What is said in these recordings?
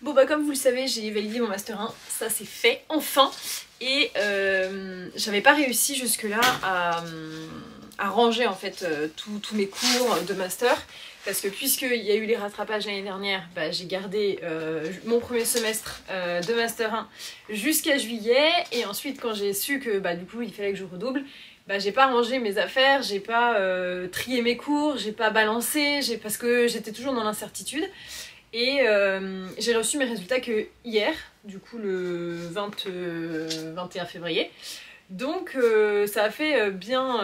Bon bah comme vous le savez, j'ai validé mon master 1, ça c'est fait, enfin. Et j'avais pas réussi jusque là à ranger en fait tous mes cours de master. Parce que puisqu'il y a eu les rattrapages l'année dernière, bah, j'ai gardé mon premier semestre de master 1 jusqu'à juillet. Et ensuite quand j'ai su que bah, du coup il fallait que je redouble, bah, j'ai pas rangé mes affaires, j'ai pas trié mes cours, j'ai pas balancé, parce que j'étais toujours dans l'incertitude. Et j'ai reçu mes résultats que hier, du coup le 21 février. Donc ça a fait bien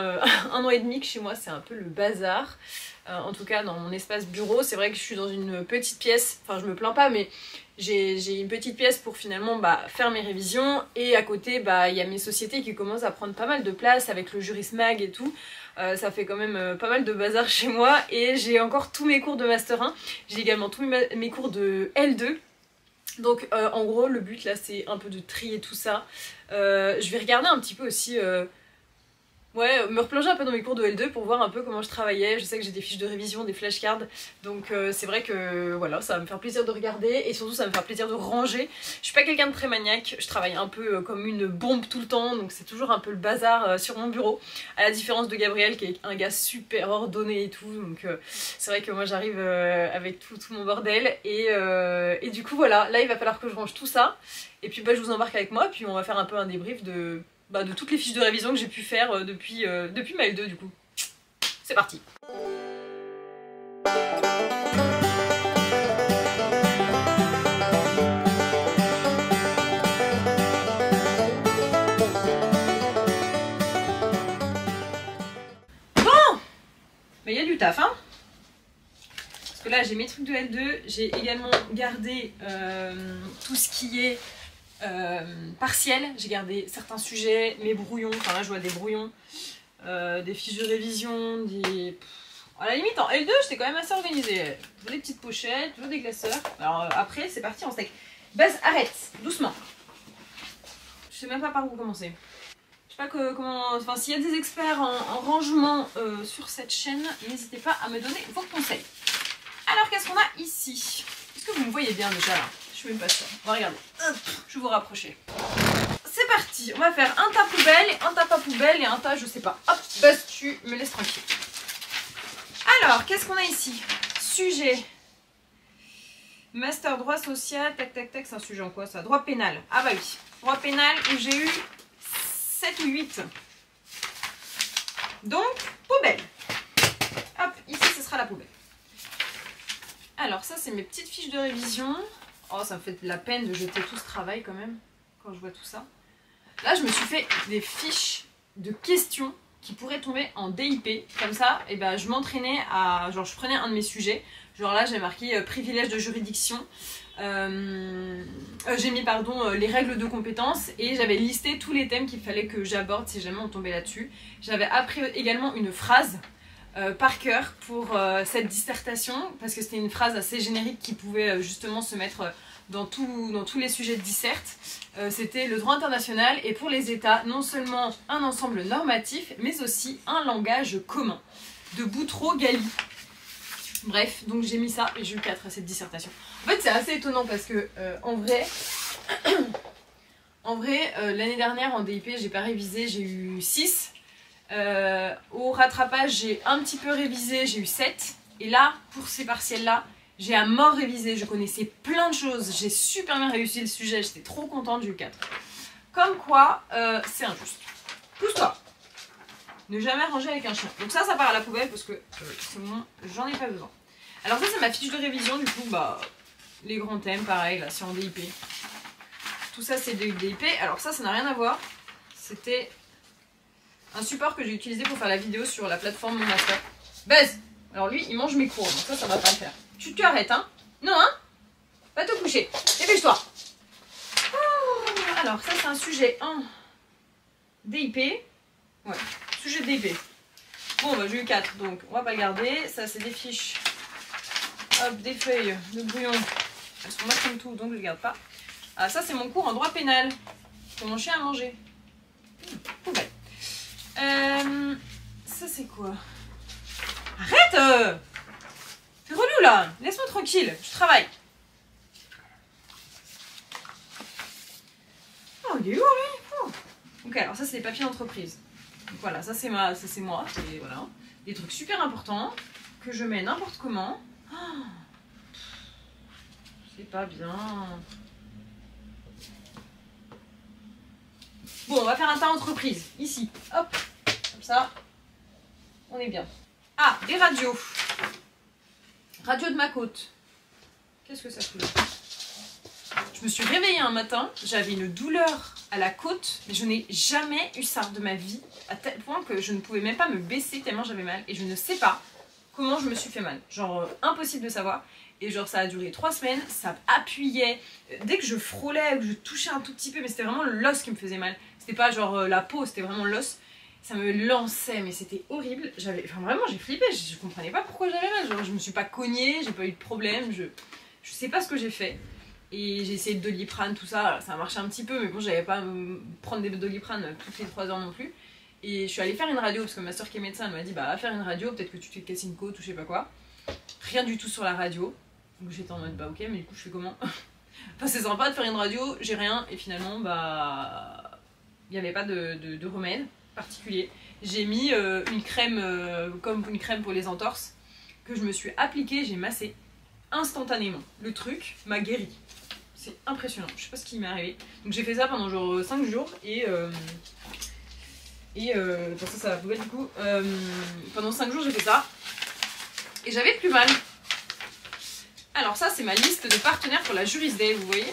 1 an et demi que chez moi c'est un peu le bazar. En tout cas dans mon espace bureau, c'est vrai que je suis dans une petite pièce, enfin je me plains pas mais j'ai une petite pièce pour finalement bah, faire mes révisions. Et à côté bah, y a mes sociétés qui commencent à prendre pas mal de place avec le Jurismag et tout. Ça fait quand même pas mal de bazar chez moi. Et j'ai encore tous mes cours de Master 1. J'ai également tous mes cours de L2. Donc en gros le but là c'est un peu de trier tout ça. Je vais regarder un petit peu aussi... Ouais, me replonger un peu dans mes cours de L2 pour voir un peu comment je travaillais. Je sais que j'ai des fiches de révision, des flashcards. Donc c'est vrai que voilà, ça va me faire plaisir de regarder. Et surtout ça va me faire plaisir de ranger. Je suis pas quelqu'un de très maniaque. Je travaille un peu comme une bombe tout le temps. Donc c'est toujours un peu le bazar sur mon bureau. À la différence de Gabriel qui est un gars super ordonné et tout. Donc c'est vrai que moi j'arrive avec tout mon bordel. Et du coup voilà, là il va falloir que je range tout ça. Et puis bah, je vous embarque avec moi. Puis on va faire un peu un débrief de toutes les fiches de révision que j'ai pu faire depuis ma L2 du coup. C'est parti. Bon, mais il y a du taf hein. Parce que là j'ai mes trucs de L2, j'ai également gardé tout ce qui est partiel, j'ai gardé certains sujets, mes brouillons, enfin là je vois des brouillons, des fiches de révision, des... À la limite en L2 j'étais quand même assez organisée, toujours des petites pochettes, toujours des classeurs. Alors après c'est parti en steak. Buzz, arrête, doucement. Je sais même pas par où commencer. Je sais pas comment... Enfin s'il y a des experts en rangement sur cette chaîne, n'hésitez pas à me donner vos conseils. Alors qu'est-ce qu'on a ici? Est-ce que vous me voyez bien déjà là? Je suis même pas sûre. On va regarder. Hop, je vais vous rapprocher. C'est parti. On va faire un tas poubelle, un tas pas poubelle et un tas je sais pas. Hop, Buzz, tu me laisses tranquille. Alors, qu'est-ce qu'on a ici? Sujet. Master droit social. Tac, tac, tac. C'est un sujet en quoi ça? Droit pénal. Ah bah oui. Droit pénal où j'ai eu 7 ou 8. Donc, poubelle. Hop, ici ce sera la poubelle. Alors ça c'est mes petites fiches de révision. Oh ça me fait de la peine de jeter tout ce travail quand même, quand je vois tout ça. Là je me suis fait des fiches de questions qui pourraient tomber en DIP. Comme ça, et ben, je m'entraînais à... Genre je prenais un de mes sujets. Genre là j'ai marqué privilège de juridiction. J'ai mis pardon les règles de compétences. Et j'avais listé tous les thèmes qu'il fallait que j'aborde si jamais on tombait là-dessus. J'avais appris également une phrase par cœur pour cette dissertation, parce que c'était une phrase assez générique qui pouvait justement se mettre dans tous les sujets de disserte. C'était le droit international et pour les États, non seulement un ensemble normatif, mais aussi un langage commun, de Boutreau-Gali. Bref, donc j'ai mis ça et j'ai eu 4 à cette dissertation. En fait c'est assez étonnant parce que en vrai l'année dernière en DIP j'ai pas révisé, j'ai eu 6. Au rattrapage j'ai un petit peu révisé, j'ai eu 7. Et là pour ces partiels là j'ai à mort révisé, je connaissais plein de choses, j'ai super bien réussi le sujet, j'étais trop contente, j'ai eu 4. Comme quoi c'est injuste. Pousse-toi. Ne jamais ranger avec un chien. Donc ça part à la poubelle parce que c'est bon, j'en ai pas besoin. Alors ça c'est ma fiche de révision, du coup bah les grands thèmes pareil là c'est en DIP. Tout ça c'est de DIP, alors ça n'a rien à voir. C'était un support que j'ai utilisé pour faire la vidéo sur la plateforme Mon Master. Buzz. Alors lui, il mange mes cours, donc ça va pas le faire. Tu arrêtes, hein? Non, hein? Va te coucher. Dépêche-toi. Alors, ça, c'est un sujet en DIP. Ouais, sujet DIP. Bon, bah, j'ai eu 4, donc on va pas le garder. Ça, c'est des fiches. Hop, des feuilles de brouillon. Elles sont moches comme tout, donc je les garde pas. Ah, ça, c'est mon cours en droit pénal. Pour mon chien à manger. Poubelle. Ça c'est quoi? Arrête! T'es relou là! Laisse-moi tranquille, je travaille. Oh, il est lourd lui. Oh. Ok, alors ça c'est les papiers d'entreprise. Donc voilà, ça c'est moi, c'est voilà, des trucs super importants que je mets n'importe comment. Oh, c'est pas bien. Bon, on va faire un tas entreprise, ici, hop, comme ça, on est bien. Ah, des radios. Radio de ma côte. Qu'est-ce que ça fait? Je me suis réveillée un matin, j'avais une douleur à la côte, mais je n'ai jamais eu ça de ma vie, à tel point que je ne pouvais même pas me baisser tellement j'avais mal, et je ne sais pas comment je me suis fait mal. Genre, impossible de savoir. Et genre, ça a duré 3 semaines, ça appuyait. Dès que je frôlais ou je touchais un tout petit peu, mais c'était vraiment l'os qui me faisait mal. C'était pas genre la peau, c'était vraiment l'os. Ça me lançait, mais c'était horrible. Enfin, vraiment, j'ai flippé, je comprenais pas pourquoi j'avais mal. Genre, je me suis pas cognée, j'ai pas eu de problème, je sais pas ce que j'ai fait. Et j'ai essayé de Doliprane, tout ça, alors, ça a marché un petit peu, mais bon, j'avais pas à me prendre des Doliprane toutes les 3 heures non plus. Et je suis allée faire une radio, parce que ma soeur qui est médecin, elle m'a dit, bah, va faire une radio, peut-être que tu te casses une côte ou je sais pas quoi. Rien du tout sur la radio. Donc j'étais en mode, bah ok, mais du coup, je fais comment? Enfin, c'est sympa de faire une radio, j'ai rien, et finalement, bah, il n'y avait pas de remède particulier. J'ai mis une crème, comme une crème pour les entorses, que je me suis appliquée, j'ai massé instantanément. Le truc m'a guéri. C'est impressionnant, je sais pas ce qui m'est arrivé. Donc j'ai fait ça pendant genre 5 jours et pour ça va poubelle du coup. Pendant 5 jours j'ai fait ça et j'avais plus mal. Alors ça c'est ma liste de partenaires pour la Juris Day, vous voyez.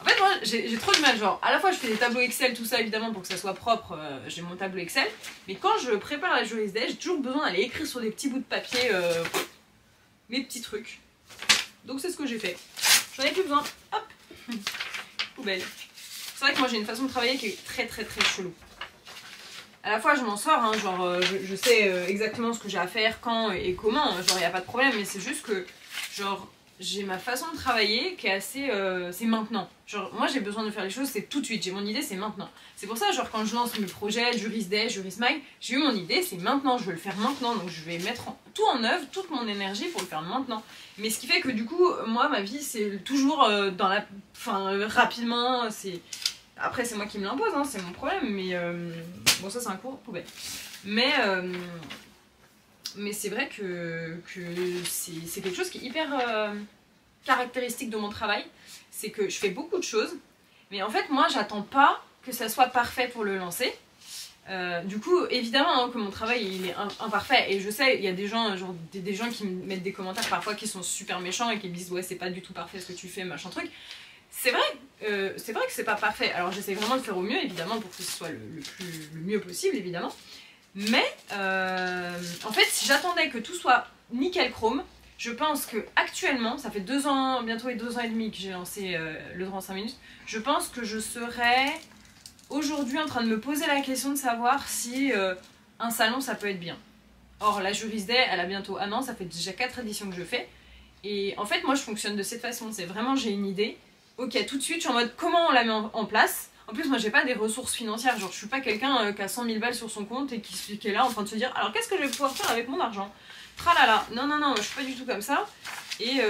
En fait moi j'ai trop de mal, genre à la fois je fais des tableaux Excel, tout ça évidemment pour que ça soit propre, j'ai mon tableau Excel. Mais quand je prépare la Juris Day, j'ai toujours besoin d'aller écrire sur des petits bouts de papier mes petits trucs. Donc c'est ce que j'ai fait. J'en ai plus besoin. Hop. Poubelle. C'est vrai que moi j'ai une façon de travailler qui est très chelou. À la fois je m'en sors, hein, genre je sais exactement ce que j'ai à faire, quand et comment, genre il n'y a pas de problème, mais c'est juste que genre j'ai ma façon de travailler qui est assez... c'est maintenant. Genre moi j'ai besoin de faire les choses, c'est tout de suite, j'ai mon idée, c'est maintenant. C'est pour ça genre quand je lance mes projets, Juris Day, Juris Mag, j'ai eu mon idée, c'est maintenant, je veux le faire maintenant, donc je vais mettre tout en œuvre, toute mon énergie pour le faire maintenant. Mais ce qui fait que du coup, moi ma vie c'est toujours dans la... Enfin rapidement, c'est... Après c'est moi qui me l'impose, hein, c'est mon problème, mais bon ça c'est un cours poubelle. Mais c'est vrai que c'est quelque chose qui est hyper caractéristique de mon travail, c'est que je fais beaucoup de choses, mais en fait moi j'attends pas que ça soit parfait pour le lancer. Du coup évidemment hein, que mon travail il est imparfait et je sais il y a des gens genre des gens qui me mettent des commentaires parfois qui sont super méchants et qui me disent ouais c'est pas du tout parfait ce que tu fais machin truc. C'est vrai que c'est pas parfait, alors j'essaie vraiment de faire au mieux évidemment pour que ce soit le mieux possible évidemment. Mais en fait si j'attendais que tout soit nickel chrome, je pense que actuellement, ça fait 2 ans, bientôt 2 ans et demi que j'ai lancé le droit en 5 minutes, je pense que je serais aujourd'hui en train de me poser la question de savoir si un salon ça peut être bien. Or la Juris Day elle a bientôt 1 an, ça fait déjà 4 éditions que je fais. Et en fait moi je fonctionne de cette façon, c'est vraiment j'ai une idée, ok tout de suite je suis en mode comment on la met en place. En plus moi j'ai pas des ressources financières, genre je suis pas quelqu'un qui a 100 000 balles sur son compte et qui est là en train de se dire alors qu'est-ce que je vais pouvoir faire avec mon argent. Tralala, non, je suis pas du tout comme ça. Et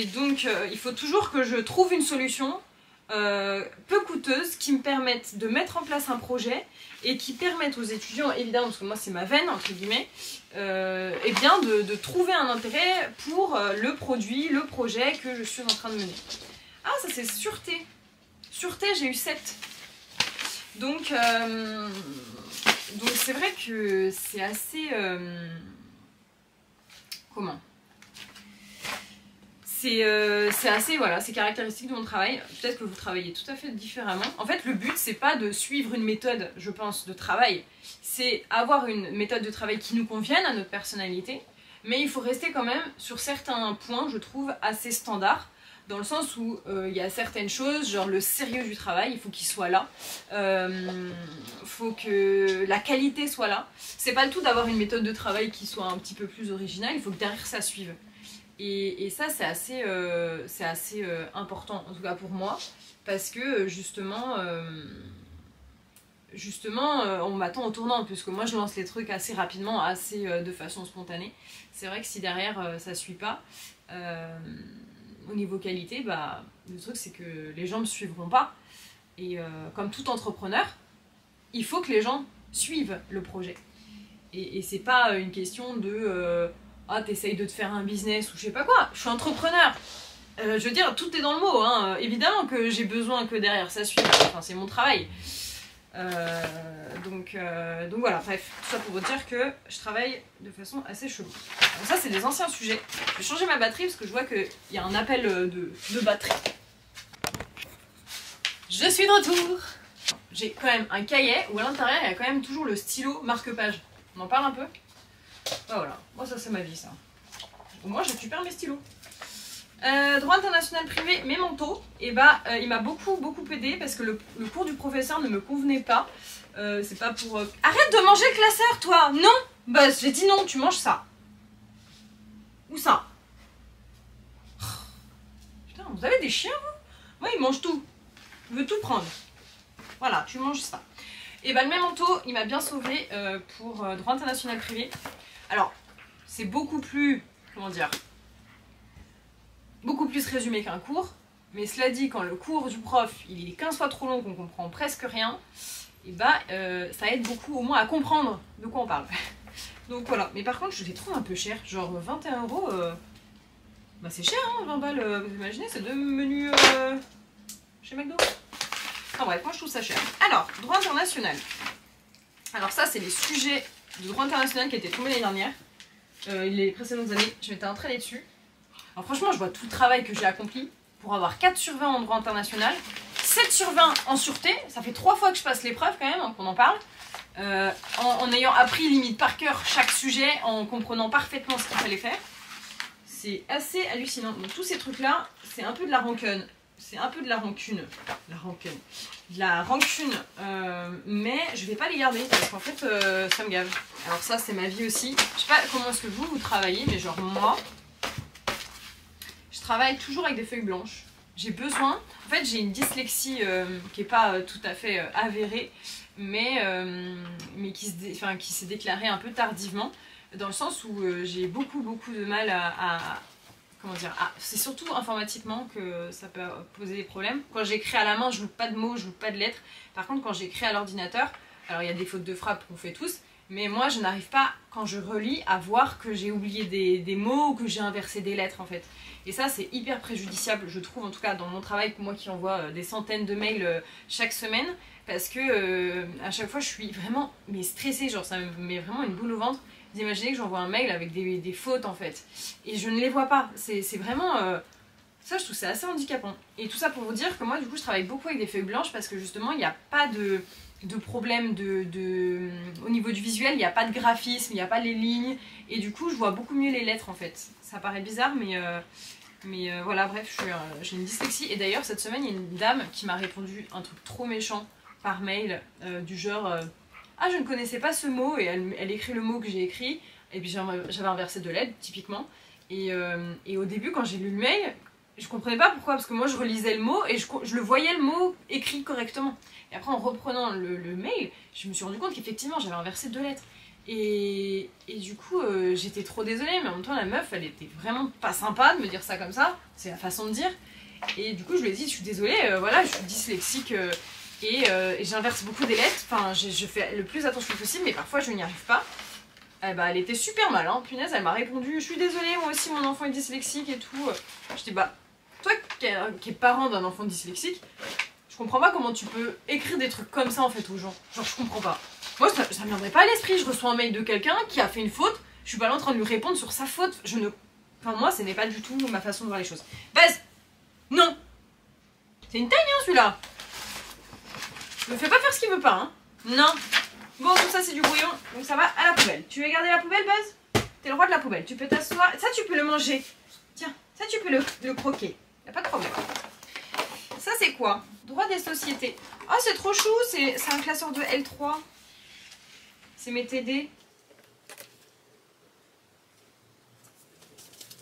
donc il faut toujours que je trouve une solution peu coûteuse qui me permette de mettre en place un projet et qui permette aux étudiants, évidemment parce que moi c'est ma veine entre guillemets, et bien de trouver un intérêt pour le produit, le projet que je suis en train de mener. Ah ça c'est sûreté. Sûreté j'ai eu 7. Donc c'est vrai que c'est assez... comment? C'est assez, voilà, c'est caractéristique de mon travail. Peut-être que vous travaillez tout à fait différemment. En fait, le but, c'est pas de suivre une méthode, je pense, de travail. C'est avoir une méthode de travail qui nous convienne à notre personnalité. Mais il faut rester quand même sur certains points, je trouve, assez standards. Dans le sens où y a certaines choses, genre le sérieux du travail, il faut qu'il soit là. Faut que la qualité soit là. C'est pas le tout d'avoir une méthode de travail qui soit un petit peu plus originale, il faut que derrière ça suive. Et ça c'est assez important, en tout cas pour moi, parce que justement on m'attend au tournant, puisque moi je lance les trucs assez rapidement, assez de façon spontanée. C'est vrai que si derrière ça suit pas... au niveau qualité, bah, le truc c'est que les gens ne me suivront pas. Et comme tout entrepreneur, il faut que les gens suivent le projet. Et c'est pas une question de ah, t'essayes de te faire un business ou je sais pas quoi. Je suis entrepreneur. Je veux dire, tout est dans le mot. Hein. Évidemment que j'ai besoin que derrière ça suive. Enfin, c'est mon travail. Donc voilà, bref, tout ça pour vous dire que je travaille de façon assez chelou. Donc ça, c'est des anciens sujets. Je vais changer ma batterie parce que je vois qu'il y a un appel de batterie. Je suis de retour. J'ai quand même un cahier où à l'intérieur, il y a quand même toujours le stylo marque-page. On en parle un peu? Bah voilà, moi ça c'est ma vie ça. Au moins je récupère mes stylos. Droit international privé, mes manteaux, et bah il m'a beaucoup aidé parce que le cours du professeur ne me convenait pas. C'est pas pour... Arrête de manger le classeur toi! Non! Bah j'ai dit non, tu manges ça. Ou ça. Putain, vous avez des chiens vous? Moi ils mangent tout. Je veux tout prendre. Voilà, tu manges ça. Et bah le même manteau, il m'a bien sauvé pour droit international privé. Alors, c'est beaucoup plus, comment dire, beaucoup plus résumé qu'un cours. Mais cela dit, quand le cours du prof, il est 15 fois trop long, qu'on comprend presque rien, et bah ça aide beaucoup au moins à comprendre de quoi on parle. Donc voilà, mais par contre je les trouve un peu chers, genre 21 €, bah c'est cher hein, 20 balles, vous imaginez, c'est 2 menus chez McDo. Enfin bref, moi je trouve ça cher. Alors, droit international. Alors ça, c'est les sujets de droit international qui étaient tombés l'année dernière. Les précédentes années, je m'étais entraînée dessus. Alors franchement, je vois tout le travail que j'ai accompli pour avoir 4 sur 20 en droit international, 7 sur 20 en sûreté. Ça fait 3 fois que je passe l'épreuve quand même, hein, qu'on en parle. En ayant appris limite par cœur chaque sujet, en comprenant parfaitement ce qu'il fallait faire. C'est assez hallucinant. Donc tous ces trucs-là, c'est un peu de la rancune. C'est un peu de la rancune. De la rancune. Mais je vais pas les garder parce qu'en fait, ça me gave. Alors ça, c'est ma vie aussi. Je sais pas comment est-ce que vous travaillez, mais genre moi, je travaille toujours avec des feuilles blanches. J'ai besoin... En fait, j'ai une dyslexie qui est pas tout à fait avérée, mais qui s'est déclarée un peu tardivement, dans le sens où j'ai beaucoup de mal à comment dire, c'est surtout informatiquement que ça peut poser des problèmes. Quand j'écris à la main, je loupe pas de mots, je loupe pas de lettres. Par contre, quand j'écris à l'ordinateur, alors il y a des fautes de frappe qu'on fait tous, mais moi je n'arrive pas, quand je relis, à voir que j'ai oublié des mots ou que j'ai inversé des lettres en fait. Et ça c'est hyper préjudiciable, je trouve, en tout cas dans mon travail, moi qui envoie des centaines de mails chaque semaine, parce que à chaque fois je suis vraiment stressée, genre ça me met vraiment une boule au ventre. Vous imaginez que j'envoie un mail avec des fautes en fait, et je ne les vois pas, c'est vraiment... ça je trouve c'est assez handicapant. Et tout ça pour vous dire que moi du coup je travaille beaucoup avec des feuilles blanches parce que justement il n'y a pas de problème au niveau du visuel, il n'y a pas de graphisme, il n'y a pas les lignes, et du coup je vois beaucoup mieux les lettres en fait. Ça paraît bizarre mais voilà, bref, j'ai une dyslexie. Et d'ailleurs cette semaine il y a une dame qui m'a répondu un truc trop méchant par mail, du genre ah je ne connaissais pas ce mot, et elle écrit le mot que j'ai écrit, et puis j'avais inversé de lettres typiquement, et au début quand j'ai lu le mail, je comprenais pas pourquoi, parce que moi je relisais le mot et je le voyais le mot écrit correctement. Et après en reprenant le mail, je me suis rendu compte qu'effectivement j'avais inversé 2 lettres. Et du coup j'étais trop désolée, mais en même temps la meuf elle était vraiment pas sympa de me dire ça comme ça, c'est la façon de dire. Et du coup je lui ai dit je suis désolée, voilà je suis dyslexique et j'inverse beaucoup des lettres, enfin je fais le plus attention possible mais parfois je n'y arrive pas. Bah, elle était super mal, hein. Punaise, elle m'a répondu je suis désolée, moi aussi mon enfant est dyslexique et tout. Je dis bah toi qui es parent d'un enfant dyslexique, je comprends pas comment tu peux écrire des trucs comme ça en fait aux gens. Genre je comprends pas. Moi ça me viendrait pas à l'esprit, je reçois un mail de quelqu'un qui a fait une faute, je suis pas là en train de lui répondre sur sa faute. Enfin moi ce n'est pas du tout ma façon de voir les choses. Baz, non. C'est une taille hein celui-là. Me fais pas faire ce qu'il veut pas hein. Non. Bon tout ça c'est du brouillon, donc ça va à la poubelle. Tu veux garder la poubelle Buzz? T'es le roi de la poubelle, tu peux t'asseoir, ça tu peux le manger. Tiens, ça tu peux le croquer, y a pas de problème. Ça c'est quoi? Droit des sociétés. Oh c'est trop chou, c'est un classeur de L3. C'est mes TD.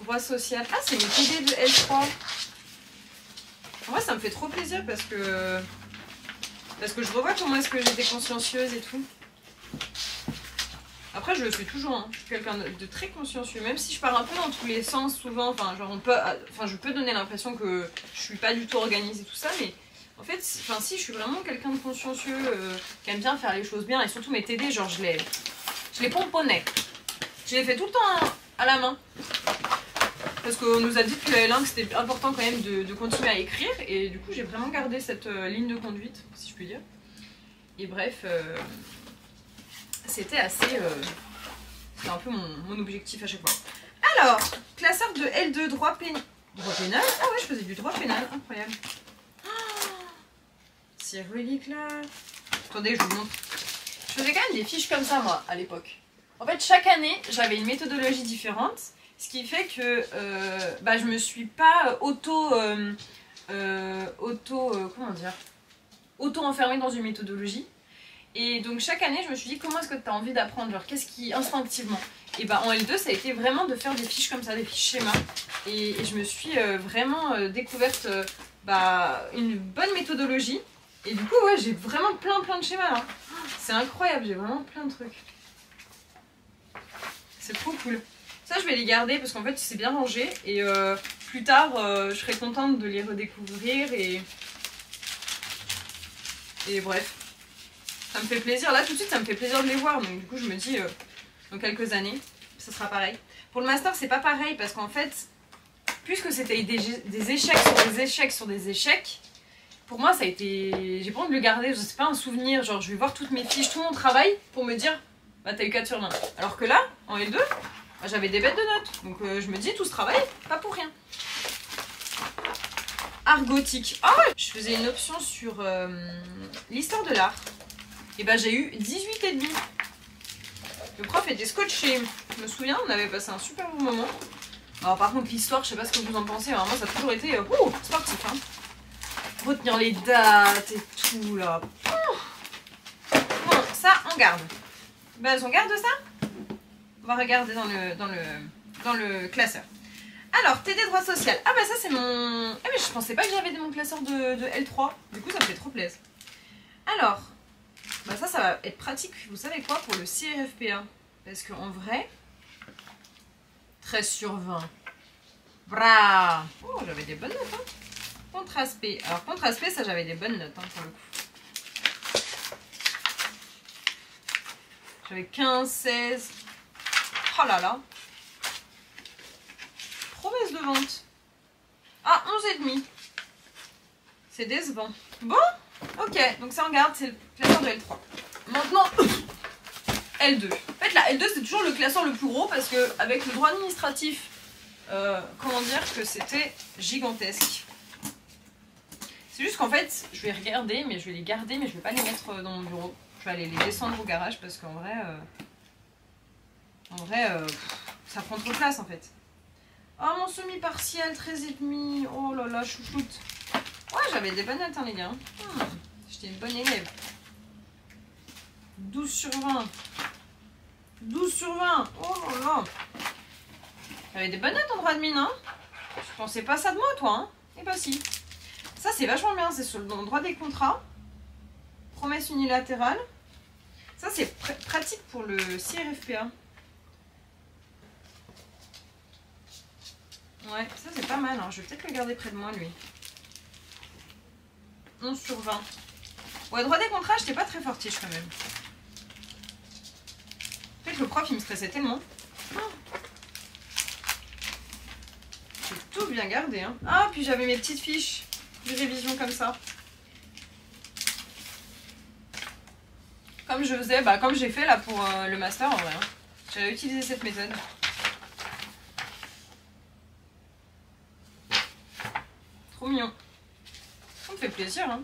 Droit social. Ah c'est mes TD de L3. En vrai ça me fait trop plaisir parce que je revois comment est-ce que j'étais consciencieuse et tout. Après Après, je le fais toujours, hein. Je suis quelqu'un de très consciencieux, même si je pars un peu dans tous les sens souvent. Enfin, genre je peux donner l'impression que je suis pas du tout organisée, tout ça, mais en fait, enfin, si, je suis vraiment quelqu'un de consciencieux qui aime bien faire les choses bien et surtout mes TD, genre je les pomponnais. Je les fais tout le temps à la main. Parce qu'on nous a dit depuis la L1 que c'était important quand même de continuer à écrire et du coup, j'ai vraiment gardé cette ligne de conduite, si je puis dire. Et bref. C'était assez... c'était un peu mon objectif à chaque fois. Alors, classeur de L2, droit pénal. Droit pénal? Ah ouais, je faisais du droit pénal, incroyable. Oh, c'est relique là. Attendez, je vous montre. Je faisais quand même des fiches comme ça, moi, à l'époque. En fait, chaque année, j'avais une méthodologie différente. Ce qui fait que je me suis pas auto-enfermée dans une méthodologie. Et donc chaque année, je me suis dit comment est-ce que tu as envie d'apprendre, genre qu'est-ce qui instinctivement. Et bah en L2, ça a été vraiment de faire des fiches comme ça, des fiches schémas. Et je me suis vraiment découverte une bonne méthodologie. Et du coup, ouais, j'ai vraiment plein de schémas là. C'est incroyable, j'ai vraiment plein de trucs. C'est trop cool. Ça, je vais les garder parce qu'en fait, c'est bien rangé. Et plus tard, je serai contente de les redécouvrir. Et bref. Ça me fait plaisir, là tout de suite ça me fait plaisir de les voir, donc du coup je me dis dans quelques années ça sera pareil. Pour le master c'est pas pareil parce qu'en fait, puisque c'était des échecs sur des échecs sur des échecs, pour moi ça a été, j'ai pas envie de le garder, c'est pas un souvenir, genre je vais voir toutes mes fiches, tout mon travail pour me dire bah t'as eu 4 sur 20. Alors que là, en L2, j'avais des bêtes de notes, donc je me dis tout ce travail, pas pour rien. Art gothique, oh, je faisais une option sur l'histoire de l'art. Et bah j'ai eu 18,5. Le prof était scotché. Je me souviens, on avait passé un super bon moment. Alors par contre l'histoire, je sais pas ce que vous en pensez, mais moi ça a toujours été sportif. Hein. Retenir les dates et tout là. Bon, ça on garde. Bah on garde ça. On va regarder dans le classeur. Alors, TD droit social. Ah bah ça c'est mon... Ah mais je pensais pas que j'avais mon classeur de L3. Du coup ça me fait trop plaisir. Alors... Bah ça va être pratique, vous savez quoi, pour le CRFPA. Parce qu'en vrai, 13 sur 20. Bra. Oh, j'avais des bonnes notes. Hein. Contre-aspect. Alors, contre-aspect, ça, j'avais des bonnes notes hein, pour le coup. J'avais 15, 16. Oh là là. Promesse de vente. Ah, 11,5. C'est décevant. Bon. Ok, donc ça on garde, c'est le classeur de L3. Maintenant, L2. En fait, la L2 c'est toujours le classeur le plus gros parce que avec le droit administratif, comment dire que c'était gigantesque. C'est juste qu'en fait, je vais regarder, mais je vais les garder, mais je vais pas les mettre dans mon bureau. Je vais aller les descendre au garage parce qu'en vrai, ça prend trop de place en fait. Oh mon semi-partiel, 13,5. Oh là là, chouchoute. Ouais, j'avais des bonnes notes, hein, les gars. J'étais une bonne élève. 12 sur 20. 12 sur 20. Oh là là. J'avais des bonnes notes en droit admin, hein. Je pensais pas ça de moi, toi, hein. Et bah si. Ça, c'est vachement bien. C'est sur le droit des contrats. Promesse unilatérale. Ça, c'est pratique pour le CRFPA. Ouais, ça, c'est pas mal. Hein. Je vais peut-être le garder près de moi, lui. 11 sur 20. Ouais, droit des contrats, j'étais pas très fortiche quand même. En fait, le prof, il me stressait tellement. J'ai tout bien gardé. Hein. Ah, puis j'avais mes petites fiches de révision comme ça. Comme je faisais, comme j'ai fait là pour le master en vrai. Hein. J'avais utilisé cette méthode. Trop mignon. Ça me fait plaisir. Hein.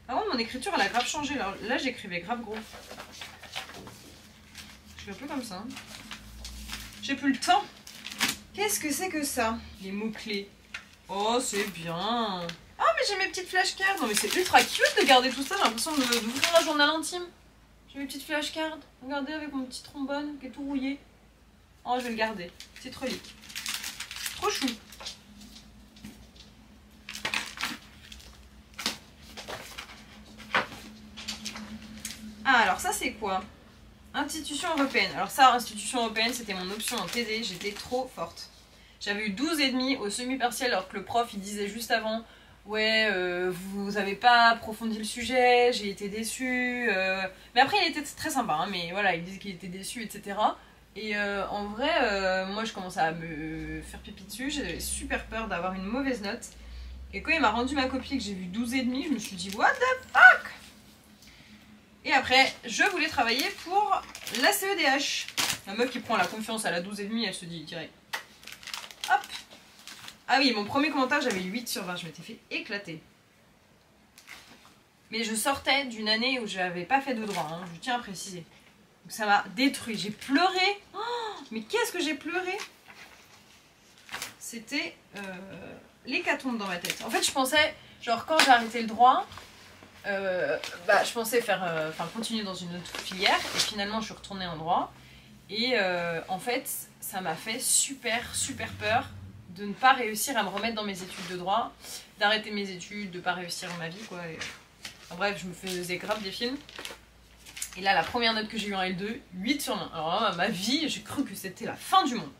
Avant, mon écriture, elle a grave changé. Là j'écrivais grave gros. Je fais un peu comme ça. Hein. J'ai plus le temps. Qu'est-ce que c'est que ça? Les mots-clés. Oh, c'est bien. Ah, mais j'ai mes petites flashcards. Non, mais c'est ultra cute de garder tout ça. J'ai l'impression d'ouvrir un journal intime. J'ai mes petites flashcards. Regardez avec mon petit trombone qui est tout rouillé. Oh, je vais le garder. Petite relique. Trop chou. Ah, alors ça, c'est quoi? Institution européenne. Alors ça, institution européenne, c'était mon option en TD. J'étais trop forte. J'avais eu 12,5 au semi-partiel alors que le prof, il disait juste avant... Ouais, vous avez pas approfondi le sujet, j'ai été déçue. Mais après, il était très sympa, hein, mais voilà, il disait qu'il était déçu, etc. Et en vrai, moi je commençais à me faire pipi dessus, j'avais super peur d'avoir une mauvaise note. Et quand il m'a rendu ma copie que j'ai vu 12,5, je me suis dit what the fuck. Et après, je voulais travailler pour la CEDH. La meuf qui prend la confiance à la 12,5, elle se dit direct. Hop. Ah oui, mon premier commentaire, j'avais 8 sur 20, je m'étais fait éclater. Mais je sortais d'une année où j'avais pas fait de droit, hein, je tiens à préciser. Donc ça m'a détruit, j'ai pleuré. Oh, mais qu'est-ce que j'ai pleuré? C'était l'hécatombe dans ma tête. En fait, je pensais, genre quand j'ai arrêté le droit, je pensais faire, continuer dans une autre filière. Et finalement, je suis retournée en droit. Et en fait, ça m'a fait super peur de ne pas réussir à me remettre dans mes études de droit, d'arrêter mes études, de ne pas réussir ma vie, quoi. Et... Enfin, bref, je me faisais grave des films. Et là, la première note que j'ai eue en L2, 8 sur 20. Alors là, ma vie, j'ai cru que c'était la fin du monde.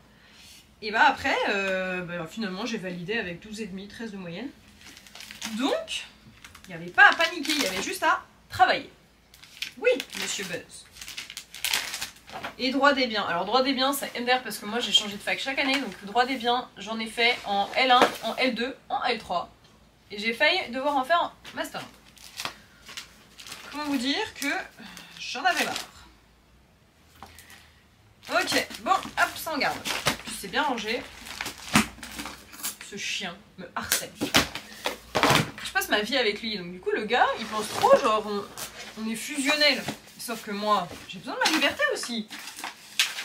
Et bah après, finalement, j'ai validé avec 12,5, 13 de moyenne. Donc, il n'y avait pas à paniquer, il y avait juste à travailler. Oui, monsieur Buzz. Et droit des biens. Alors droit des biens, c'est MDR parce que moi j'ai changé de fac chaque année. Donc droit des biens, j'en ai fait en L1, en L2, en L3. Et j'ai failli devoir en faire en Master 1. Comment vous dire que j'en avais marre. Ok, bon, hop, ça en garde. C'est bien rangé. Ce chien me harcèle. Je passe ma vie avec lui. Donc du coup le gars, il pense trop genre on est fusionnel. Sauf que moi, j'ai besoin de ma liberté aussi.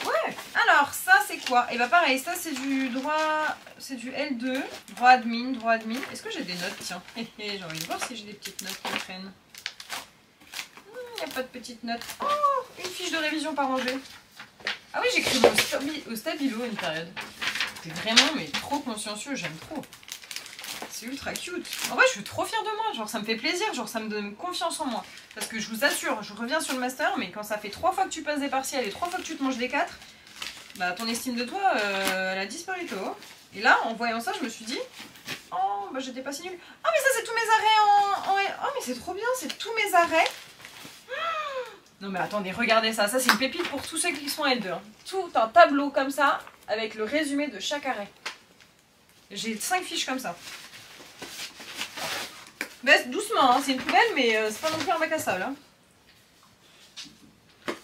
Ouais. Alors, ça, c'est quoi? Et bah pareil, ça, c'est du droit... C'est du L2. Droit admin, droit admin. Est-ce que j'ai des notes? Tiens. J'ai envie de voir si j'ai des petites notes qui traînent. Il n'y a pas de petites notes. Oh, une fiche de révision pas rangée. Ah oui, j'écris au stabilo une période. C'est vraiment, mais trop consciencieux, j'aime trop. C'est ultra cute. En vrai, je suis trop fière de moi. Genre, ça me fait plaisir. Genre, ça me donne confiance en moi. Parce que je vous assure, je reviens sur le master, mais quand ça fait 3 fois que tu passes des partiels et 3 fois que tu te manges des 4, bah ton estime de toi, elle a disparu tôt. Et là, en voyant ça, je me suis dit, oh, bah j'étais pas si nulle. Ah, mais ça, c'est tous mes arrêts en... Oh, mais c'est trop bien, c'est tous mes arrêts. Non, mais attendez, regardez ça. Ça, c'est une pépite pour tous ceux qui sont L2. Hein. Tout un tableau comme ça, avec le résumé de chaque arrêt. J'ai 5 fiches comme ça. Baisse doucement, hein. C'est une poubelle, mais c'est pas non plus un bac à sable. Hein.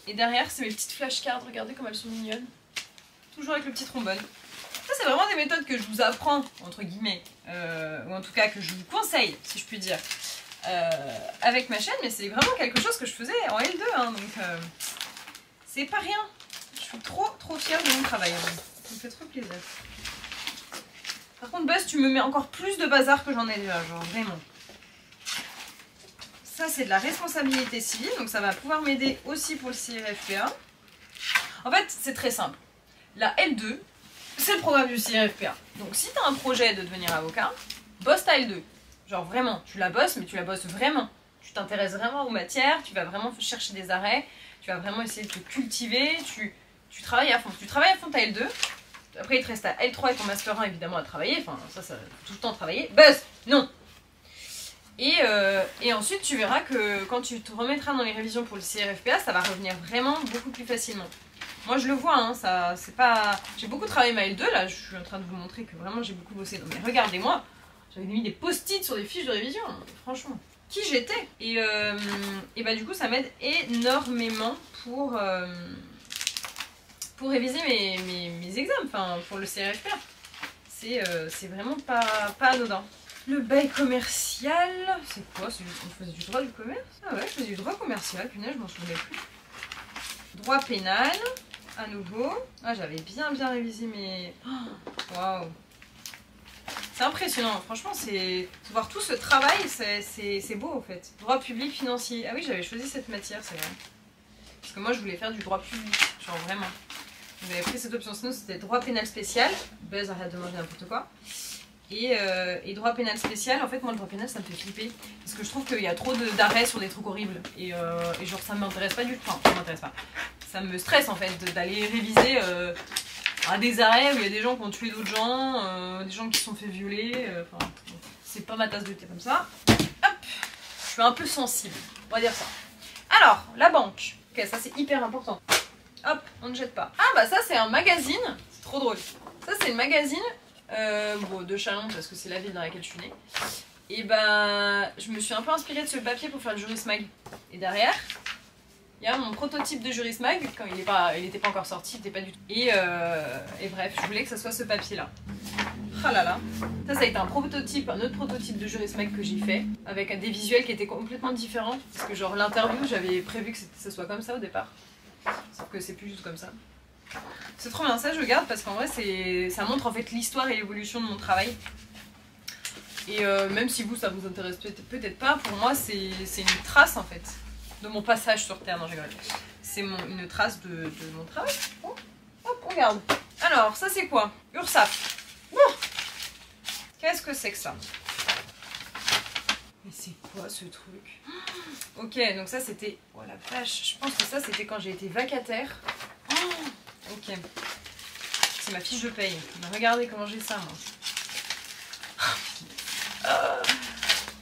Et derrière, c'est mes petites flashcards. Regardez comme elles sont mignonnes. Toujours avec le petit trombone. Ça, c'est vraiment des méthodes que je vous apprends, entre guillemets. Ou en tout cas, que je vous conseille, si je puis dire, avec ma chaîne. Mais c'est vraiment quelque chose que je faisais en L2. Hein, donc, c'est pas rien. Je suis trop fière de mon travail. Hein. Ça me fait trop plaisir. Par contre, Buzz, tu me mets encore plus de bazar que j'en ai déjà. Genre, vraiment. Ça, c'est de la responsabilité civile, donc ça va pouvoir m'aider aussi pour le CIRFPA. En fait, c'est très simple. La L2, c'est le programme du CIRFPA. Donc, si tu as un projet de devenir avocat, bosse ta L2. Genre, vraiment, tu la bosses, mais tu la bosses vraiment. Tu t'intéresses vraiment aux matières, tu vas vraiment chercher des arrêts, tu vas vraiment essayer de te cultiver, tu travailles à fond. Tu travailles à fond ta L2. Après, il te reste ta L3 et ton Master 1, évidemment, à travailler. Enfin, ça tout le temps travailler. Buzz, non. Et ensuite, tu verras que quand tu te remettras dans les révisions pour le CIRFPA, ça va revenir vraiment beaucoup plus facilement. Moi, je le vois, hein, ça, c'est pas... J'ai beaucoup travaillé ma L2, là, je suis en train de vous montrer que vraiment j'ai beaucoup bossé. Non, mais regardez-moi, j'avais mis des post-it sur des fiches de révision, franchement. Qui j'étais et bah du coup, ça m'aide énormément pour réviser mes examens, enfin, pour le CIRFPA. C'est vraiment pas anodin. Le bail commercial, c'est quoi? On faisait du droit du commerce? Ah ouais, je faisais du droit commercial, punaise, je m'en souvenais plus. Droit pénal, à nouveau. Ah, j'avais bien révisé mes... Waouh! C'est impressionnant, franchement, c'est... Voir tout ce travail, c'est beau, en fait. Droit public financier. Ah oui, j'avais choisi cette matière, c'est vrai. Parce que moi, je voulais faire du droit public, genre vraiment. J'avais pris cette option, sinon c'était droit pénal spécial. Buzz, arrête de manger n'importe quoi. Et droit pénal spécial, en fait moi le droit pénal ça me fait flipper parce que je trouve qu'il y a trop d'arrêts sur des trucs horribles et genre ça m'intéresse pas du tout, enfin ça m'intéresse pas, ça me stresse en fait d'aller réviser à des arrêts où il y a des gens qui ont tué d'autres gens, des gens qui se sont fait violer. Enfin, c'est pas ma tasse de thé comme ça. Hop, je suis un peu sensible, on va dire ça. Alors, la banque. Ok, ça c'est hyper important. Hop, on ne jette pas. Ah bah ça c'est un magazine, c'est trop drôle. Ça c'est le magazine bon, de Chalon parce que c'est la ville dans laquelle je suis née. Et bah je me suis un peu inspirée de ce papier pour faire le Juris Mag. Et derrière, il y a mon prototype de Juris Mag, quand il était pas encore sorti, il était pas du tout. Et bref, je voulais que ça soit ce papier là. Ah là là. Ça a été un prototype, un autre prototype de Juris Mag que j'ai fait, avec des visuels qui étaient complètement différents. Parce que genre l'interview, j'avais prévu que ça soit comme ça au départ. Sauf que c'est plus juste comme ça. C'est trop bien, ça je garde parce qu'en vrai ça montre en fait l'histoire et l'évolution de mon travail. Et même si vous ça vous intéresse peut-être pas, pour moi c'est une trace en fait de mon passage sur Terre. Non, j'ai rigole. C'est une trace de mon travail. Oh, hop, on regarde. Alors ça c'est quoi? URSAF. Oh, qu'est-ce que c'est que ça? Mais c'est quoi ce truc? Ok, donc ça c'était... Oh la vache, je pense que ça c'était quand j'ai été vacataire. Oh, ok. C'est ma fiche de paye. Mais regardez comment j'ai ça moi.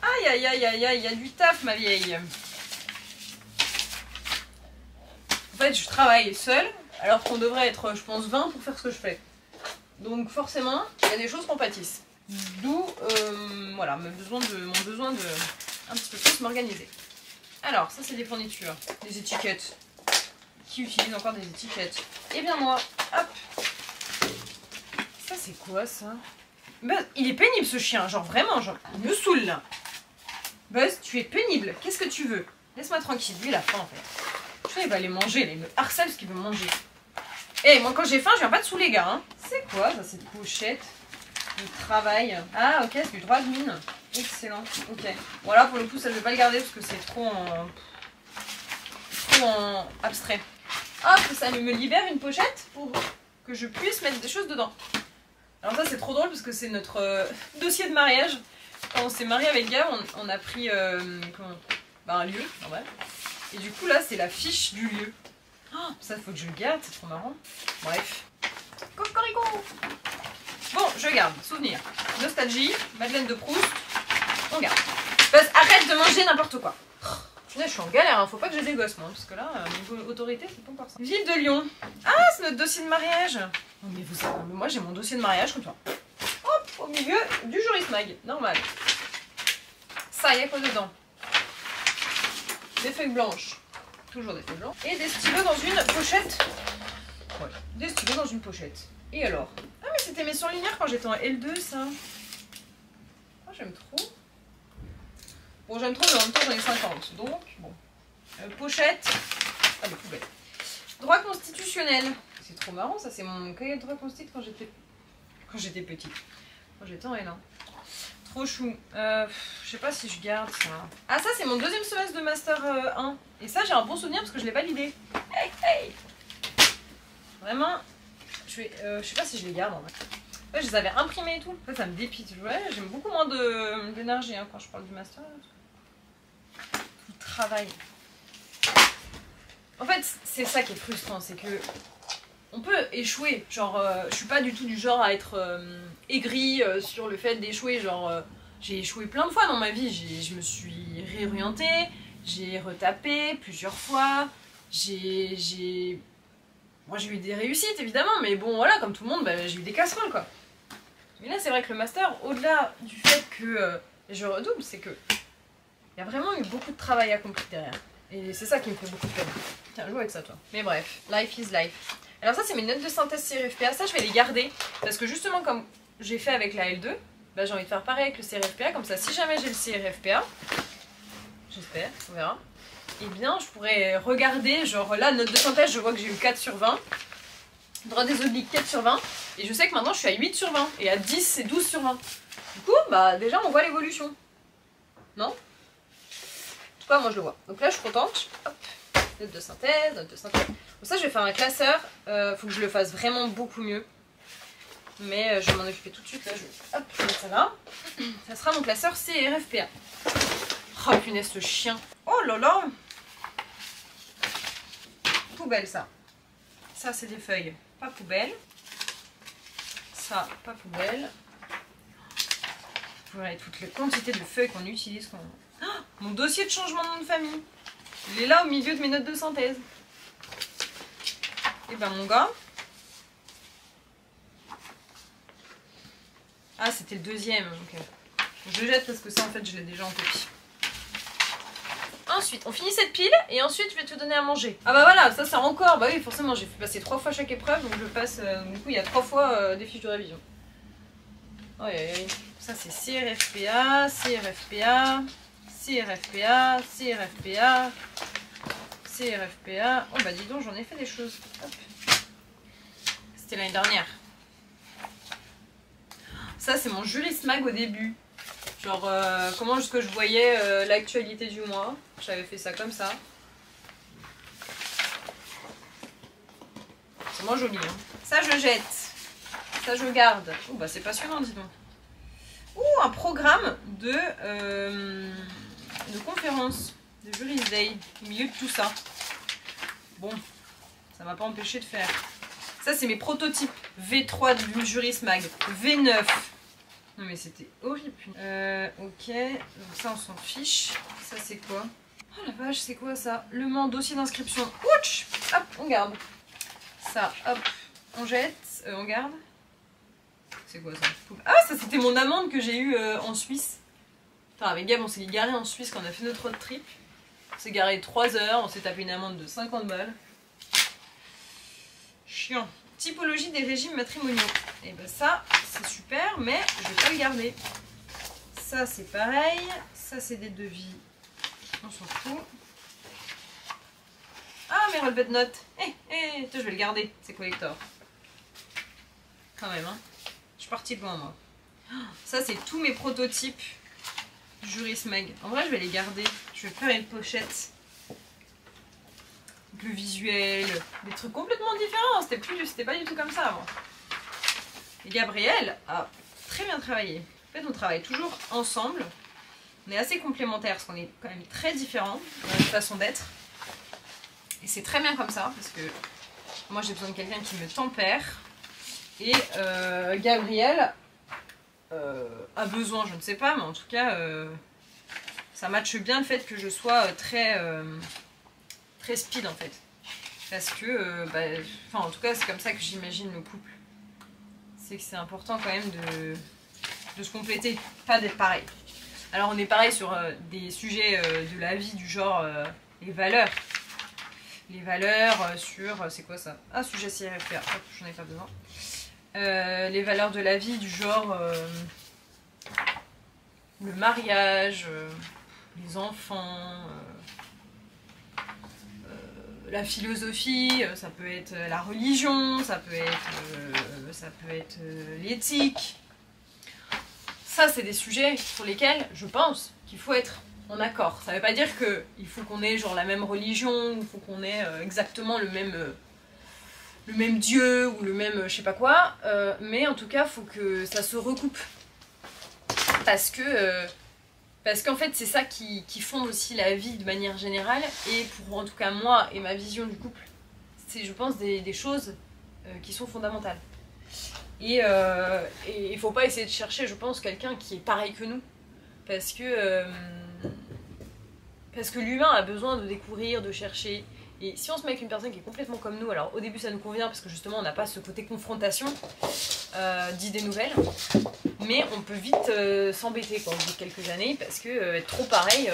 Aïe aïe aïe aïe aïe, il y a du taf ma vieille. En fait je travaille seule alors qu'on devrait être je pense 20 pour faire ce que je fais. Donc forcément il y a des choses qu'on pâtissent. D'où voilà, mon besoin de un petit peu plus m'organiser. Alors ça c'est des fournitures, des étiquettes. Qui utilise encore des étiquettes? Et bien moi, hop. Ça c'est quoi ça? Buzz, il est pénible ce chien, genre vraiment, genre, il me saoule là. Buzz, tu es pénible, qu'est-ce que tu veux? Laisse-moi tranquille, lui il a faim en fait. Je sais, il va aller manger, là, il me harcèle parce qu'il veut manger. Eh, moi quand j'ai faim, je viens pas de sous les gars. Hein. C'est quoi ça, cette pochette de travail? Ah ok, c'est du droit de mine. Excellent, ok. Voilà, pour le coup, ça je vais pas le garder parce que c'est trop en abstrait. Hop, ça me libère une pochette pour que je puisse mettre des choses dedans. Alors ça c'est trop drôle parce que c'est notre dossier de mariage. Quand on s'est marié avec Gab, on a pris un lieu, en vrai. Et du coup là c'est la fiche du lieu. Oh, ça faut que je le garde, c'est trop marrant. Bref. Cocorico. Bon, je garde. Souvenir. Nostalgie. Madeleine de Proust. On garde. Parce, arrête de manger n'importe quoi. Là, je suis en galère, hein. Faut pas que j'ai des gosses moi, parce que là, niveau autorité, c'est pas encore ça. Ville de Lyon. Ah, c'est notre dossier de mariage. Oh, mais vous savez, moi j'ai mon dossier de mariage comme ça. Hop, au milieu du Juris Mag, normal. Ça, il y a quoi dedans? Des feuilles blanches. Toujours des feuilles blanches. Et des stylos dans une pochette. Voilà, des stylos dans une pochette. Et alors? Ah, mais c'était mes surligneurs quand j'étais en L2, ça. Oh, j'aime trop. Bon, j'aime trop, mais en même temps, j'en ai 50. Donc, bon. Pochette. Ah, les poubelles. Droit constitutionnel. C'est trop marrant, ça. C'est mon cahier de droit constitutionnel quand j'étais petite. Quand j'étais en L1. Trop chou. Je sais pas si je garde ça. Ah, ça, c'est mon deuxième semestre de Master 1. Et ça, j'ai un bon souvenir parce que je l'ai validé. Hey, hey. Vraiment, je sais pas si je les garde en vrai. Ouais, je les avais imprimés et tout. En fait, ça me dépite. Ouais, j'aime beaucoup moins d'énergie hein, quand je parle du master. Tout le travail. En fait, c'est ça qui est frustrant, c'est que on peut échouer. Genre, je suis pas du tout du genre à être aigrie sur le fait d'échouer. Genre, j'ai échoué plein de fois dans ma vie. Je me suis réorientée, j'ai retapé plusieurs fois. Moi, j'ai eu des réussites évidemment, mais bon, voilà, comme tout le monde, bah, j'ai eu des casseroles quoi. Mais là, c'est vrai que le master, au-delà du fait que je redouble, c'est que il y a vraiment eu beaucoup de travail accompli derrière. Et c'est ça qui me fait beaucoup de peine. Tiens, joue avec ça, toi. Mais bref, life is life. Alors ça, c'est mes notes de synthèse CRFPA. Ça, je vais les garder. Parce que justement, comme j'ai fait avec la L2, bah, j'ai envie de faire pareil avec le CRFPA. Comme ça, si jamais j'ai le CRFPA, j'espère, on verra, eh bien, je pourrais regarder, genre là, note de synthèse, je vois que j'ai eu 4 sur 20. Droit des obliques 4 sur 20. Et je sais que maintenant, je suis à 8 sur 20. Et à 10, c'est 12 sur 20. Du coup, bah déjà, on voit l'évolution. Non? En tout cas, moi, je le vois. Donc là, je suis contente. Hop. Note de synthèse, note de synthèse. Donc ça, je vais faire un classeur. Faut que je le fasse vraiment beaucoup mieux. Mais je vais m'en occuper tout de suite. Là, je vais hop, mettre ça là. Ça sera mon classeur CRFPA. Oh punaise, ce chien. Oh là là. Poubelle, ça. Ça, c'est des feuilles, pas poubelle. Ça, pas poubelle. Voilà, toutes les quantités de feuilles qu'on utilise. Oh, mon dossier de changement de nom de famille. Il est là au milieu de mes notes de synthèse. Et ben mon gars. Ah, c'était le deuxième. Okay. Je le jette parce que ça, en fait, je l'ai déjà en copie. Ensuite, on finit cette pile et ensuite je vais te donner à manger. Ah bah voilà, ça c'est encore. Bah oui, forcément, j'ai fait passer 3 fois chaque épreuve, donc je passe. Du coup, il y a 3 fois des fiches de révision. Oh, ça c'est CRFPA, CRFPA, CRFPA, CRFPA, CRFPA. Oh bah dis donc, j'en ai fait des choses. C'était l'année dernière. Ça c'est mon Juris Mag au début. Genre comment est-ce que je voyais l'actualité du mois. J'avais fait ça comme ça. C'est moins joli. Hein. Ça je jette. Ça je garde. Oh bah c'est passionnant dis donc. Ouh, un programme de conférence. De Juris Day. Au milieu de tout ça. Bon, ça m'a pas empêché de faire. Ça c'est mes prototypes. V3 du Juris Mag. V9. Non mais c'était horrible. Ok, donc ça on s'en fiche. Ça c'est quoi? Oh la vache, c'est quoi ça? Le Mans, dossier d'inscription. Ouch! Hop, on garde. Ça, hop, on jette, on garde. C'est quoi ça? Ah, ça c'était mon amende que j'ai eue en Suisse. Enfin, avec Gab, on s'est garé en Suisse quand on a fait notre road trip. On s'est garé 3 heures, on s'est tapé une amende de 50 balles. Chiant. Typologie des régimes matrimoniaux. Et ben ça, c'est super, mais je vais pas le garder. Ça, c'est pareil. Ça, c'est des devis. On s'en fout. Ah, mes relevés de notes. Je vais le garder. C'est collector. Quand même, hein. Je suis partie loin, moi. Ça, c'est tous mes prototypes Juris Mag. En vrai, je vais les garder. Je vais faire une pochette. Le visuel, des trucs complètement différents, c'était pas du tout comme ça avant. Et Gabriel a très bien travaillé. En fait, on travaille toujours ensemble. On est assez complémentaires parce qu'on est quand même très différents dans notre façon d'être. Et c'est très bien comme ça parce que moi j'ai besoin de quelqu'un qui me tempère. Et Gabriel a besoin, je ne sais pas, mais en tout cas ça matche bien le fait que je sois très speed en fait. Parce que, en tout cas c'est comme ça que j'imagine le couple. C'est que c'est important quand même de se compléter, pas d'être pareil. Alors on est pareil sur des sujets de la vie du genre les valeurs. Les valeurs sur, c'est quoi ça? Ah, sujet CRFPA, j'en ai pas besoin. Les valeurs de la vie du genre le mariage, les enfants, la philosophie, ça peut être la religion, ça peut être l'éthique. Ça, c'est des sujets sur lesquels je pense qu'il faut être en accord. Ça veut pas dire qu'il faut qu'on ait genre la même religion, il faut qu'on ait exactement le même Dieu ou le même je sais pas quoi, mais en tout cas, il faut que ça se recoupe. Parce qu'en fait, c'est ça qui fonde aussi la vie de manière générale, et pour en tout cas moi et ma vision du couple, c'est je pense des choses qui sont fondamentales. Et il faut pas essayer de chercher, je pense, quelqu'un qui est pareil que nous. Parce que l'humain a besoin de découvrir, de chercher. Et si on se met avec une personne qui est complètement comme nous, alors au début ça nous convient parce que justement on n'a pas ce côté confrontation d'idées nouvelles. Mais on peut vite s'embêter quoi, au bout de quelques années parce que être trop pareil,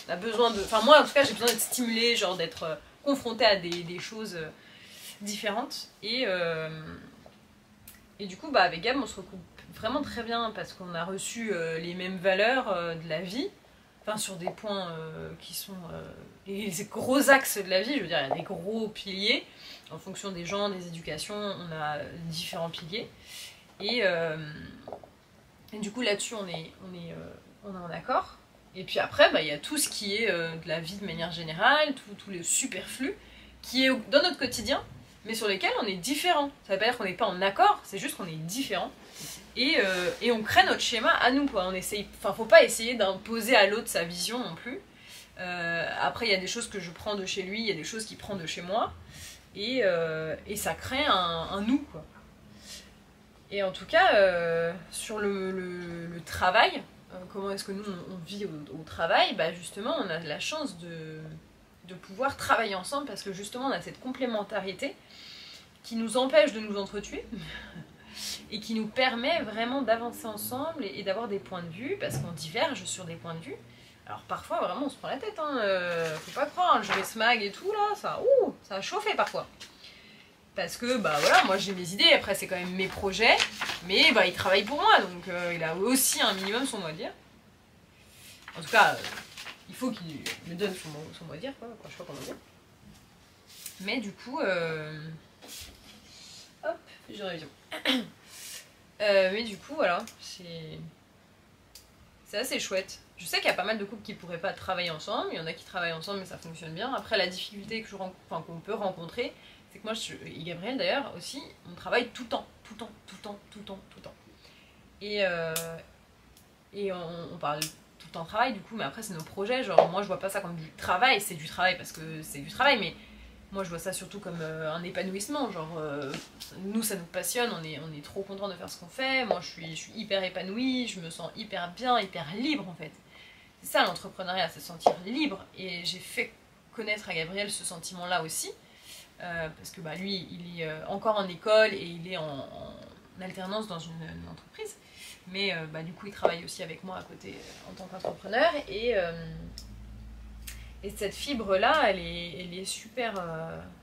on a besoin de... Enfin moi en tout cas j'ai besoin d'être stimulée, genre d'être confrontée à des choses différentes. Et du coup avec Gab on se recoupe vraiment très bien parce qu'on a reçu les mêmes valeurs de la vie. Enfin sur des points qui sont les gros axes de la vie, je veux dire il y a des gros piliers. En fonction des gens, des éducations, on a différents piliers. Et du coup là-dessus on est en accord. Et puis après il y a tout ce qui est de la vie de manière générale, tout le superflu qui est dans notre quotidien, mais sur lesquels on est différent. Ça veut pas dire qu'on n'est pas en accord, c'est juste qu'on est différent. Et on crée notre schéma à nous quoi. On essaye, enfin faut pas essayer d'imposer à l'autre sa vision non plus. Après il y a des choses que je prends de chez lui, il y a des choses qu'il prend de chez moi. et ça crée un nous, quoi. Et en tout cas, sur le travail, comment est-ce que nous on vit au travail, bah justement on a la chance de pouvoir travailler ensemble parce que justement on a cette complémentarité qui nous empêche de nous entretuer et qui nous permet vraiment d'avancer ensemble et d'avoir des points de vue parce qu'on diverge sur des points de vue. Alors parfois vraiment on se prend la tête, hein, faut pas croire, le Juris Mag et tout là, ça a chauffé parfois. Parce que bah voilà, moi j'ai mes idées, après c'est quand même mes projets, mais bah il travaille pour moi, donc il a aussi un minimum son mot à dire. En tout cas, il faut qu'il me donne son mot à dire, quoi, quand je sais pas comment dire. Mais du coup, hop, j'ai révision. Mais du coup, voilà, c'est assez chouette. Je sais qu'il y a pas mal de couples qui pourraient pas travailler ensemble, il y en a qui travaillent ensemble mais ça fonctionne bien. Après la difficulté qu'on peut rencontrer, c'est que moi et Gabriel d'ailleurs aussi, on travaille tout le temps. Et on parle tout le temps travail du coup, mais après c'est nos projets, genre moi je vois pas ça comme du travail, c'est du travail parce que c'est du travail, mais moi je vois ça surtout comme un épanouissement, genre nous ça nous passionne, on est trop content de faire ce qu'on fait, moi je suis hyper épanouie, je me sens hyper bien, hyper libre en fait. C'est ça l'entrepreneuriat, c'est se sentir libre, et j'ai fait connaître à Gabriel ce sentiment là aussi. Parce que bah, lui, il est encore en école et il est en alternance dans une entreprise. Mais bah, du coup, il travaille aussi avec moi à côté en tant qu'entrepreneur. Et cette fibre-là, elle est super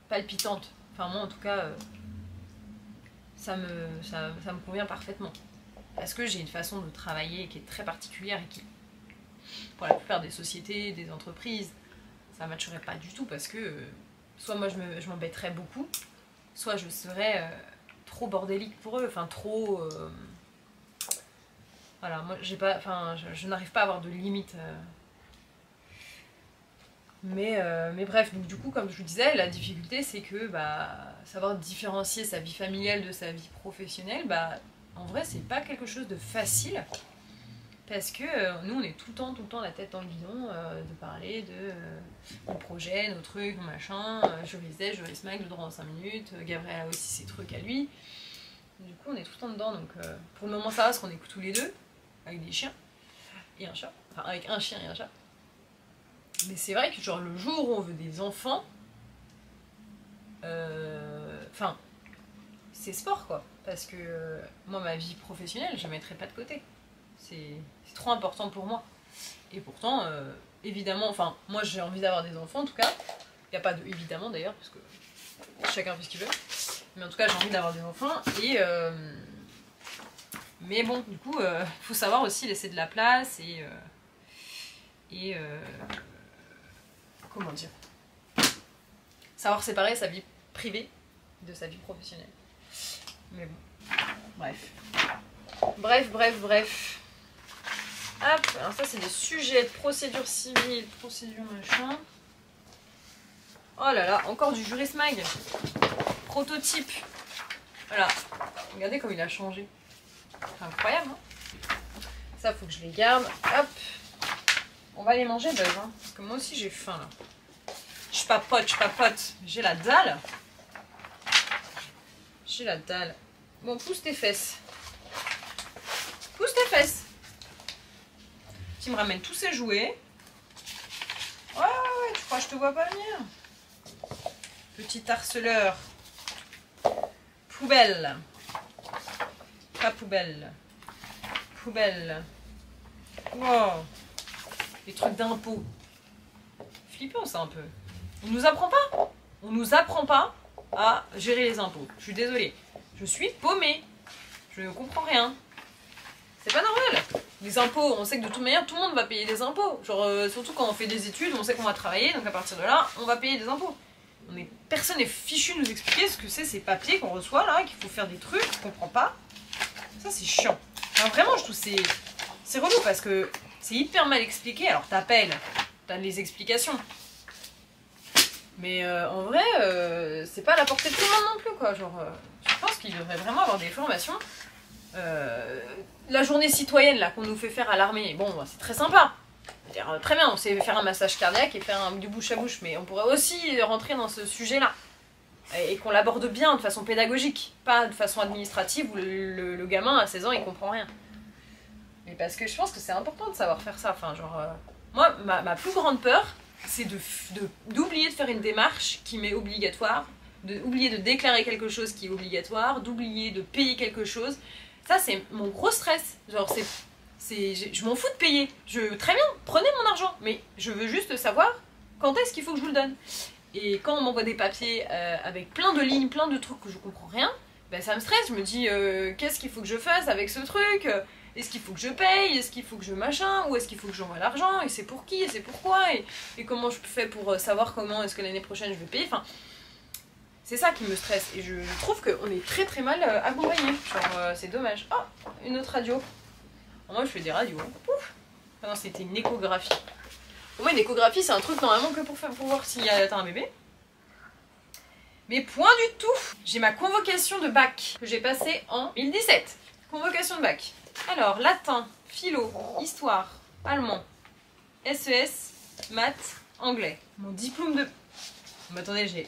palpitante. Enfin, moi, en tout cas, ça me convient parfaitement. Parce que j'ai une façon de travailler qui est très particulière et qui, pour la plupart des sociétés, des entreprises, ça ne matcherait pas du tout parce que... soit moi je m'embêterais beaucoup, soit je serais trop bordélique pour eux, enfin trop... voilà, moi j'ai pas, enfin je n'arrive pas à avoir de limite. Mais bref, donc du coup comme je vous disais, la difficulté c'est que bah, savoir différencier sa vie familiale de sa vie professionnelle, bah en vrai c'est pas quelque chose de facile. Parce que nous, on est tout le temps la tête dans le guidon, de parler de nos projets, nos trucs, nos machins. Juris Mag, le droit en 5 minutes. Gabriel a aussi ses trucs à lui. Du coup, on est tout le temps dedans. Donc, pour le moment, ça va parce qu'on écoute tous les deux, avec des chiens et un chat. Enfin, avec un chien et un chat. Mais c'est vrai que, genre, le jour où on veut des enfants, enfin, c'est sport, quoi. Parce que moi, ma vie professionnelle, je ne mettrai pas de côté. C'est trop important pour moi. Et pourtant, évidemment, enfin, moi j'ai envie d'avoir des enfants en tout cas. Il n'y a pas de évidemment d'ailleurs, parce que chacun fait ce qu'il veut. Mais en tout cas, j'ai envie d'avoir des enfants. Mais bon, du coup, faut savoir aussi laisser de la place et comment dire, savoir séparer sa vie privée de sa vie professionnelle. Mais bon, bref. Hop, alors ça c'est des sujets de procédure civile, procédure machin. Oh là là, encore du Juris Mag. Prototype. Voilà. Regardez comme il a changé. C'est incroyable, hein. Ça, faut que je les garde. Hop. On va les manger, Buzz, hein, parce que moi aussi j'ai faim là. Je papote. J'ai la dalle. Bon, pousse tes fesses. Qui me ramène tous ses jouets. Ouais, tu crois que je te vois pas venir? Petit harceleur. Poubelle. Pas poubelle. Poubelle. Wow. Les trucs d'impôts. Flippant ça un peu. On nous apprend pas à gérer les impôts. Je suis désolée. Je suis paumée. Je ne comprends rien. C'est pas normal. Les impôts, on sait que de toute manière, tout le monde va payer des impôts. Genre, surtout quand on fait des études, on sait qu'on va travailler, donc à partir de là, on va payer des impôts. Personne n'est fichu de nous expliquer ce que c'est ces papiers qu'on reçoit là, qu'il faut faire des trucs, je comprends pas. Ça, c'est chiant. Enfin, vraiment, je trouve c'est relou parce que c'est hyper mal expliqué. Alors, t'appelles, t'as les explications. Mais en vrai, c'est pas à la portée de tout le monde non plus, quoi. Genre, je pense qu'il devrait vraiment avoir des formations. La journée citoyenne là qu'on nous fait faire à l'armée, bon c'est très sympa, très bien, on sait faire un massage cardiaque et faire du bouche à bouche, mais on pourrait aussi rentrer dans ce sujet là. Et qu'on l'aborde bien de façon pédagogique, pas de façon administrative où le gamin à 16 ans il comprend rien. Mais parce que je pense que c'est important de savoir faire ça. Enfin, genre, moi, ma plus grande peur, c'est d'oublier de faire une démarche qui m'est obligatoire, d'oublier de déclarer quelque chose qui est obligatoire, d'oublier de payer quelque chose. Ça, c'est mon gros stress. Genre, je m'en fous de payer. Très bien, prenez mon argent, mais je veux juste savoir quand est-ce qu'il faut que je vous le donne. Et quand on m'envoie des papiers avec plein de lignes, plein de trucs que je comprends rien, ben ça me stresse. Je me dis, qu'est-ce qu'il faut que je fasse avec ce truc? Est-ce qu'il faut que je paye? Est-ce qu'il faut que je machin? Ou est-ce qu'il faut que j'envoie l'argent? Et c'est pour qui? Et c'est pourquoi? Et comment je fais pour savoir comment est-ce que l'année prochaine je vais payer? Enfin, c'est ça qui me stresse. Et je trouve qu'on est très très mal accompagné. Genre, c'est dommage. Oh, une autre radio. Moi, je fais des radios. Pouf. Ah non, c'était une échographie. Pour moi, une échographie, c'est un truc normalement que pour voir si t'as un bébé. Mais point du tout. J'ai ma convocation de bac que j'ai passée en 2017. Convocation de bac. Alors, latin, philo, histoire, allemand, SES, maths, anglais. Mon diplôme de... Mais attendez, j'ai...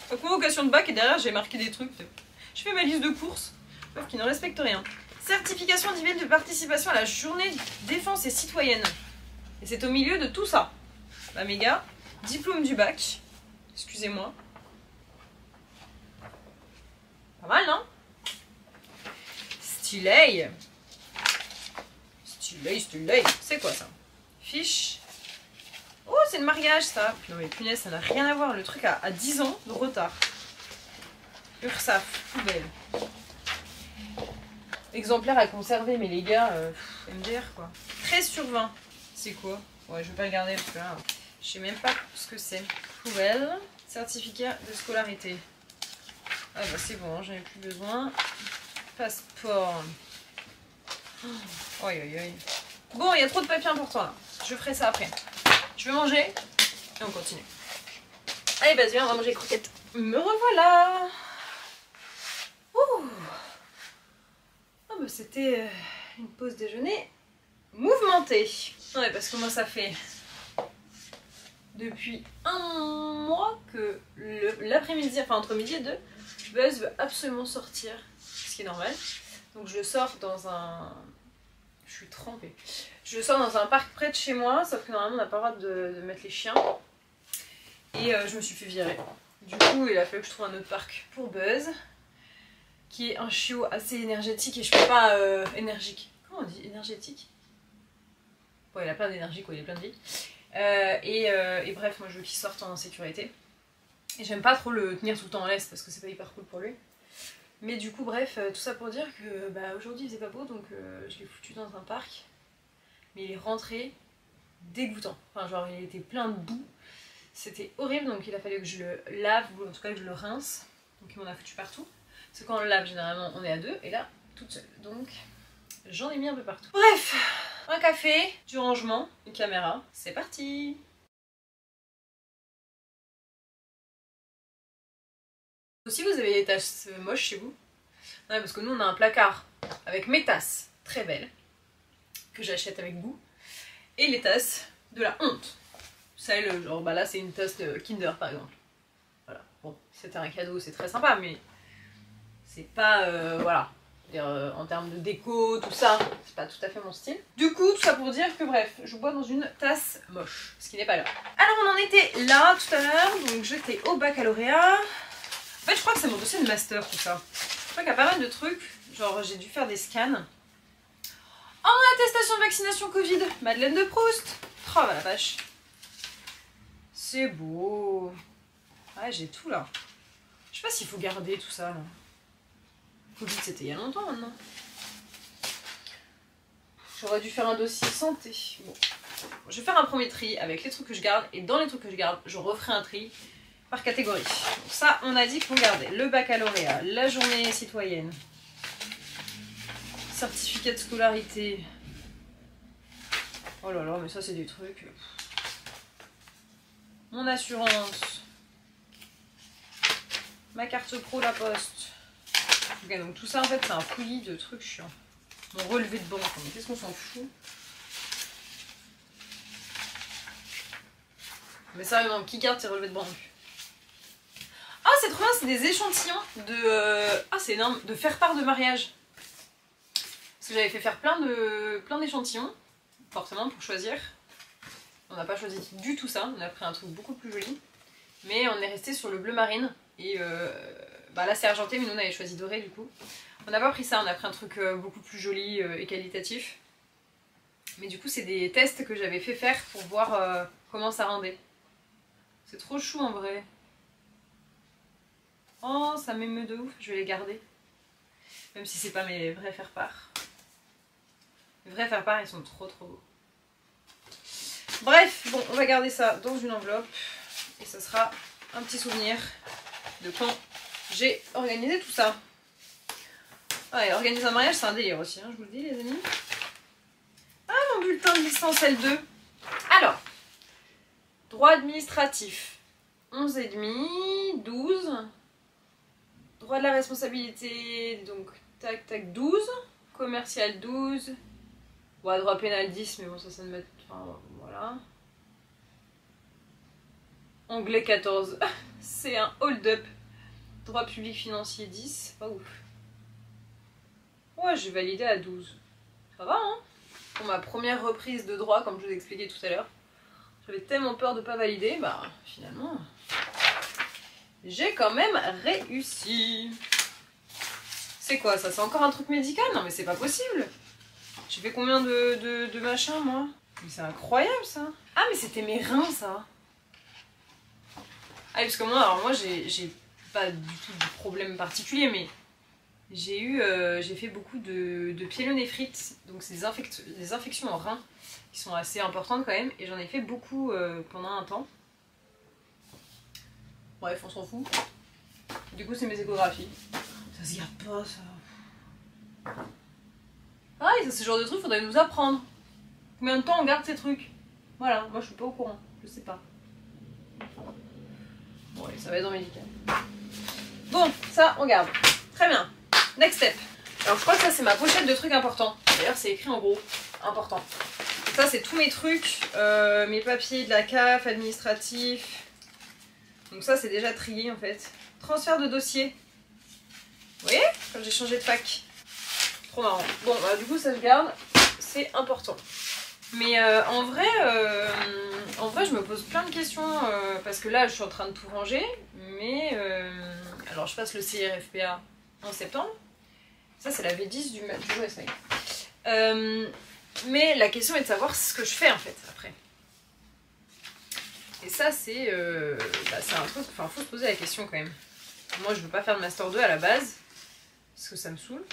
La convocation de bac et derrière j'ai marqué des trucs. Je fais ma liste de courses, sauf qu'ils ne respectent rien. Certification individuelle de participation à la journée défense et citoyenne. Et c'est au milieu de tout ça. Bah mes gars, diplôme du bac. Excusez-moi. Pas mal, non? Stylé. Stylé. C'est quoi ça? Fiche. Oh, c'est le mariage, ça. Non mais punaise, ça n'a rien à voir. Le truc a 10 ans de retard. URSAF, poubelle. Exemplaire à conserver, mais les gars, MDR quoi. 13/20. C'est quoi? Ouais, je vais pas le garder parce que là, je sais même pas ce que c'est. Poubelle. Certificat de scolarité. Ah bah c'est bon, j'en ai plus besoin. Passeport. Oi. Bon, il y a trop de papier important là. Je ferai ça après. Je vais manger et on continue. Allez, vas-y, viens, on va manger les croquettes. Me revoilà. Ouh. Oh, bah, c'était une pause déjeuner mouvementée. Ouais, parce que moi, ça fait depuis un mois que l'après-midi, enfin entre midi et 2, Buzz veut absolument sortir, ce qui est normal. Donc je le sors dans un... Je suis trempée. Je le sors dans un parc près de chez moi, sauf que normalement on n'a pas le droit de mettre les chiens. Et je me suis fait virer. Du coup il a fallu que je trouve un autre parc pour Buzz, qui est un chiot assez énergétique et je peux pas... énergique. Comment on dit? Énergétique? Bon, il a plein d'énergie quoi, il est plein de vie. Et bref, moi je veux qu'il sorte en sécurité. Et j'aime pas trop le tenir tout le temps en laisse parce que c'est pas hyper cool pour lui. Mais du coup, bref, tout ça pour dire que bah, aujourd'hui il faisait pas beau donc je l'ai foutu dans un parc. Mais il est rentré dégoûtant. Enfin, genre il était plein de boue. C'était horrible donc il a fallu que je le lave ou en tout cas que je le rince. Donc il m'en a foutu partout. Parce que quand on le lave, généralement on est à deux et là, toute seule. Donc j'en ai mis un peu partout. Bref, un café, du rangement, une caméra. C'est parti! Si vous avez des tasses moches chez vous, ouais, parce que nous on a un placard avec mes tasses très belles que j'achète avec goût et les tasses de la honte. Celle genre bah là c'est une tasse de Kinder par exemple. Voilà, bon c'était un cadeau, c'est très sympa mais c'est pas voilà, en termes de déco tout ça c'est pas tout à fait mon style. Du coup tout ça pour dire que bref je bois dans une tasse moche, ce qui n'est pas l'heure. Alors on en était là tout à l'heure, donc j'étais au baccalauréat. En fait, je crois que c'est mon dossier de master, tout ça. Je crois qu'il y a pas mal de trucs. Genre, j'ai dû faire des scans. Oh, attestation de vaccination Covid. Madeleine de Proust. Oh, bah la vache. C'est beau. Ouais, j'ai tout, là. Je sais pas s'il faut garder tout ça, là. Covid, c'était il y a longtemps, maintenant. J'aurais dû faire un dossier santé. Bon. Je vais faire un premier tri avec les trucs que je garde. Et dans les trucs que je garde, je referai un tri par catégorie. Donc ça, on a dit qu'on gardait le baccalauréat, la journée citoyenne, certificat de scolarité. Oh là là, mais ça c'est des trucs. Mon assurance, ma carte pro, la poste. Ok, donc tout ça en fait c'est un fouillis de trucs chiants. Mon relevé de banque, mais qu'est-ce qu'on s'en fout? Mais sérieusement, qui garde ses relevés de banque? c'est trop bien, c'est des échantillons de... Ah c'est énorme, de faire-part de mariage. Parce que j'avais fait faire plein d'échantillons, forcément pour choisir. On n'a pas choisi du tout ça, on a pris un truc beaucoup plus joli. Mais on est resté sur le bleu marine. Et bah là c'est argenté, mais nous on avait choisi doré du coup. On n'a pas pris ça, on a pris un truc beaucoup plus joli et qualitatif. Mais du coup c'est des tests que j'avais fait faire pour voir comment ça rendait. C'est trop chou en vrai. Oh, ça m'émeut de ouf, je vais les garder. Même si c'est pas mes vrais faire-part. Les vrais faire-part, ils sont trop beaux. Bref, bon, on va garder ça dans une enveloppe. Et ça sera un petit souvenir de quand j'ai organisé tout ça. Ouais, organiser un mariage, c'est un délire aussi, hein, je vous le dis les amis. Ah, mon bulletin de licence L2. Alors, droit administratif, 11,5, 12. Droit de la responsabilité, donc tac tac 12. Commercial 12. Ouais, droit pénal 10, mais bon ça ne met... Enfin voilà. Anglais 14. C'est un hold-up. Droit public financier 10. Pas ouf. Ouais, j'ai validé à 12. Ça va hein. Pour ma première reprise de droit, comme je vous ai expliqué tout à l'heure. J'avais tellement peur de pas valider, bah finalement... J'ai quand même réussi. C'est quoi ça? C'est encore un truc médical? Non mais c'est pas possible. J'ai fait combien de machins moi? Mais c'est incroyable ça. Ah mais c'était mes reins ça. Ah parce que moi, alors moi j'ai pas du tout de problème particulier, mais j'ai fait beaucoup de pyélonéphrite. Donc c'est des infections en reins qui sont assez importantes quand même. Et j'en ai fait beaucoup pendant un temps. Bref, on s'en fout. Du coup, c'est mes échographies. Ça se garde pas, ça. Ah, et ça, c'est le genre de truc, faudrait nous apprendre. Combien de temps on garde ces trucs? Voilà, moi je suis pas au courant, je sais pas. Bon, allez, ça va être dans médical. Bon, ça, on garde. Très bien. Next step. Alors, je crois que ça, c'est ma pochette de trucs importants. D'ailleurs, c'est écrit en gros. Important. Ça, c'est tous mes trucs, mes papiers de la CAF, administratifs. Donc ça c'est déjà trié en fait. Transfert de dossier. Vous voyez? Comme j'ai changé de fac. Trop marrant. Bon bah du coup ça je garde. C'est important. Mais en vrai je me pose plein de questions parce que là je suis en train de tout ranger. Mais alors je passe le CRFPA en septembre. Ça c'est la V10 du jour SMI. Mais la question est de savoir ce que je fais en fait après. Et ça, c'est un truc, enfin, faut se poser la question quand même. Moi, je veux pas faire de Master 2 à la base, parce que ça me saoule.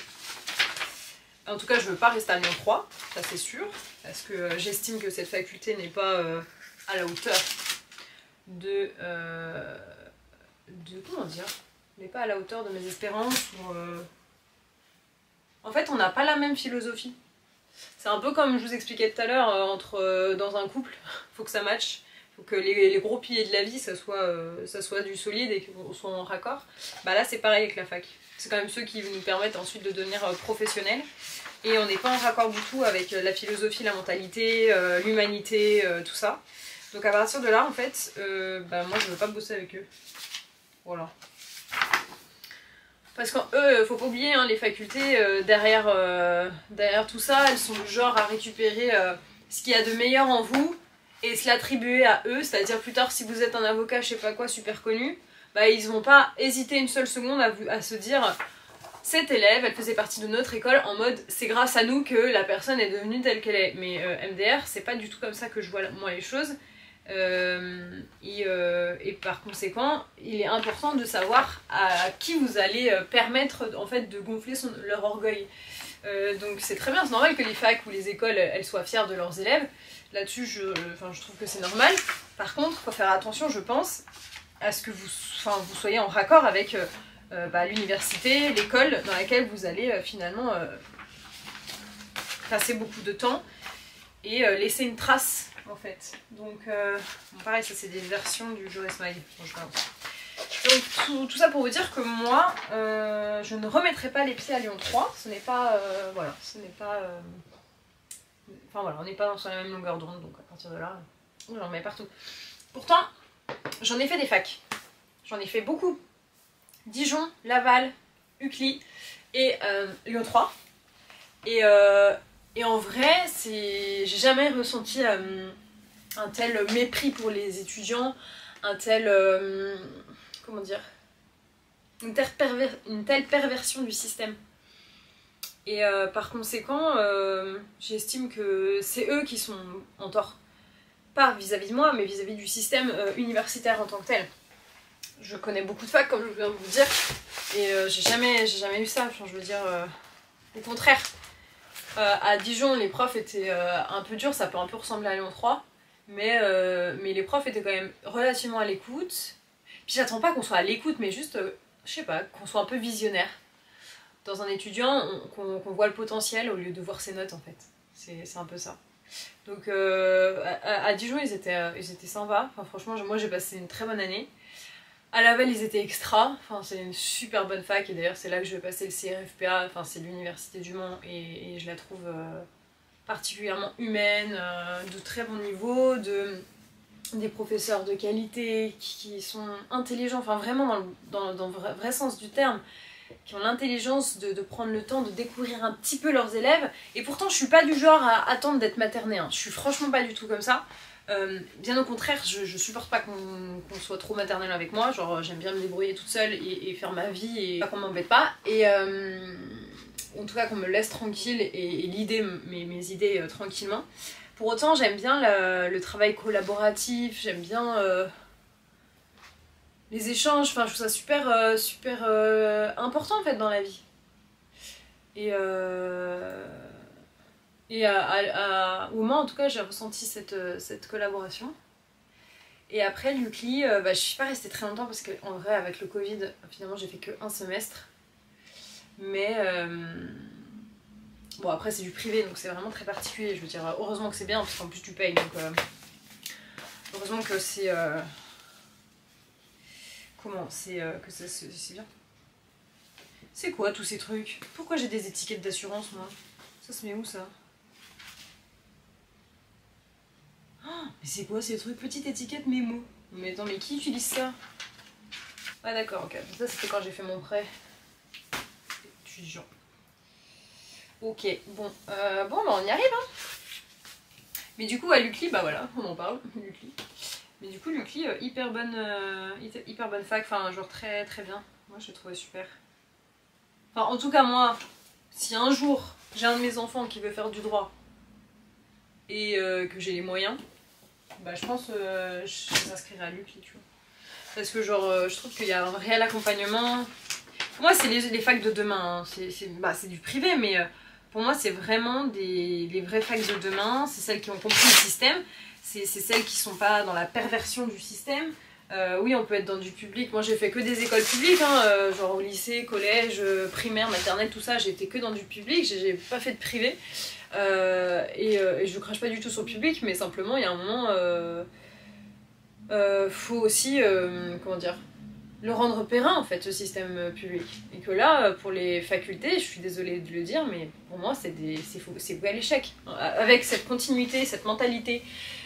En tout cas, je veux pas rester à Lyon 3, ça c'est sûr, parce que j'estime que cette faculté n'est pas à la hauteur de comment dire, n'est pas à la hauteur de mes espérances. En fait, on n'a pas la même philosophie. C'est un peu comme je vous expliquais tout à l'heure, dans un couple, faut que ça matche. Faut que les gros piliers de la vie, ça soit du solide et qu'on soit en raccord. Bah là, c'est pareil avec la fac. C'est quand même ceux qui nous permettent ensuite de devenir professionnels. Et on n'est pas en raccord du tout avec la philosophie, la mentalité, l'humanité, tout ça. Donc à partir de là, en fait, bah moi, je veux pas bosser avec eux. Voilà. Parce qu'eux, faut pas oublier, hein, les facultés, derrière tout ça, elles sont du genre à récupérer ce qu'il y a de meilleur en vous et se l'attribuer à eux, c'est-à-dire plus tard si vous êtes un avocat je sais pas quoi super connu, bah ils vont pas hésiter une seule seconde à se dire cette élève elle faisait partie de notre école en mode c'est grâce à nous que la personne est devenue telle qu'elle est. Mais MDR c'est pas du tout comme ça que je vois moi les choses et par conséquent il est important de savoir à qui vous allez permettre en fait de gonfler leur orgueil. Donc c'est très bien, c'est normal que les facs ou les écoles elles soient fières de leurs élèves. Là-dessus, je trouve que c'est normal. Par contre, il faut faire attention, je pense, à ce que vous soyez en raccord avec l'université, l'école dans laquelle vous allez finalement passer beaucoup de temps et laisser une trace, en fait. Donc, bon, pareil, ça c'est des versions du jour Smile. Donc, tout ça pour vous dire que moi, je ne remettrai pas les pieds à Lyon 3. Ce n'est pas... voilà, ce n'est pas... Enfin voilà, on n'est pas sur la même longueur d'onde, donc à partir de là, j'en mets partout. Pourtant, j'en ai fait des facs. J'en ai fait beaucoup. Dijon, Laval, Uccle et Lyon 3. Et en vrai, j'ai jamais ressenti un tel mépris pour les étudiants, un tel... comment dire, une telle perversion du système. Et par conséquent, j'estime que c'est eux qui sont en tort. Pas vis-à-vis de moi, mais vis-à-vis du système universitaire en tant que tel. Je connais beaucoup de facs, comme je viens de vous dire, et j'ai jamais eu ça. Enfin, je veux dire, au contraire. À Dijon, les profs étaient un peu durs, ça peut un peu ressembler à Lyon 3, mais les profs étaient quand même relativement à l'écoute. Puis j'attends pas qu'on soit à l'écoute, mais juste, je sais pas, qu'on soit un peu visionnaire. Dans un étudiant, qu'on voit le potentiel au lieu de voir ses notes en fait. C'est un peu ça. Donc à Dijon, ils étaient sympas. Enfin, franchement, moi j'ai passé une très bonne année. À Laval, ils étaient extra. Enfin, c'est une super bonne fac et d'ailleurs c'est là que je vais passer le CRFPA. Enfin, c'est l'université du Mans et je la trouve particulièrement humaine, de très bon niveau, des professeurs de qualité qui sont intelligents, enfin vraiment dans le vrai sens du terme, qui ont l'intelligence de prendre le temps de découvrir un petit peu leurs élèves. Et pourtant, je suis pas du genre à attendre d'être maternée, hein. Je suis franchement pas du tout comme ça. Bien au contraire, je supporte pas qu'on soit trop maternelle avec moi. Genre, j'aime bien me débrouiller toute seule et faire ma vie et pas qu'on m'embête pas. Et en tout cas, qu'on me laisse tranquille et l'idée, mes idées tranquillement. Pour autant, j'aime bien le travail collaboratif, j'aime bien les échanges, enfin je trouve ça super important en fait dans la vie. Et au Mans en tout cas j'ai ressenti cette collaboration. Et après l'UCLI, je suis pas restée très longtemps parce qu'en vrai avec le Covid finalement j'ai fait que un semestre. Mais bon après c'est du privé donc c'est vraiment très particulier, je veux dire heureusement que c'est bien parce qu'en plus tu payes donc heureusement que c'est comment c'est que c'est bien. C'est quoi tous ces trucs? Pourquoi j'ai des étiquettes d'assurance moi? Ça se met où ça? Oh, mais c'est quoi ces trucs? Petite étiquette mémo. Mais attends, mais qui utilise ça? Ah d'accord, ok. Ça c'était quand j'ai fait mon prêt étudiant. Ok, bon, bah on y arrive hein. Mais du coup à l'UCLI, bah voilà, on en parle, l'UCLI. Mais du coup l'UCLI, hyper bonne fac, enfin genre très bien. Moi je l'ai trouvé super. Enfin en tout cas moi, si un jour j'ai un de mes enfants qui veut faire du droit et que j'ai les moyens, bah je pense que je m'inscrirai à l'UCLI, tu vois. Parce que genre je trouve qu'il y a un réel accompagnement. Moi c'est les facs de demain, hein. C'est du privé mais pour moi c'est vraiment les vraies facs de demain, c'est celles qui ont compris le système, c'est celles qui sont pas dans la perversion du système. Oui on peut être dans du public, moi j'ai fait que des écoles publiques, hein, genre au lycée, collège, primaire, maternelle, tout ça, j'ai été que dans du public, j'ai pas fait de privé. Et je crache pas du tout sur le public, mais simplement il y a un moment faut aussi comment dire, le rendre périn en fait ce système public. Et que là pour les facultés, je suis désolée de le dire mais pour moi c'est voué à l'échec. Avec cette continuité, cette mentalité,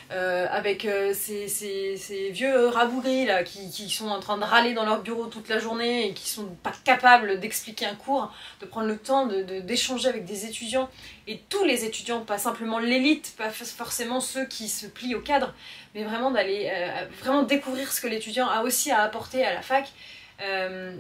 avec ces vieux rabougris là qui sont en train de râler dans leur bureau toute la journée et qui sont pas capables d'expliquer un cours, de prendre le temps d'échanger avec des étudiants, et tous les étudiants, pas simplement l'élite, pas forcément ceux qui se plient au cadre, mais vraiment d'aller vraiment découvrir ce que l'étudiant a aussi à apporter à la fac.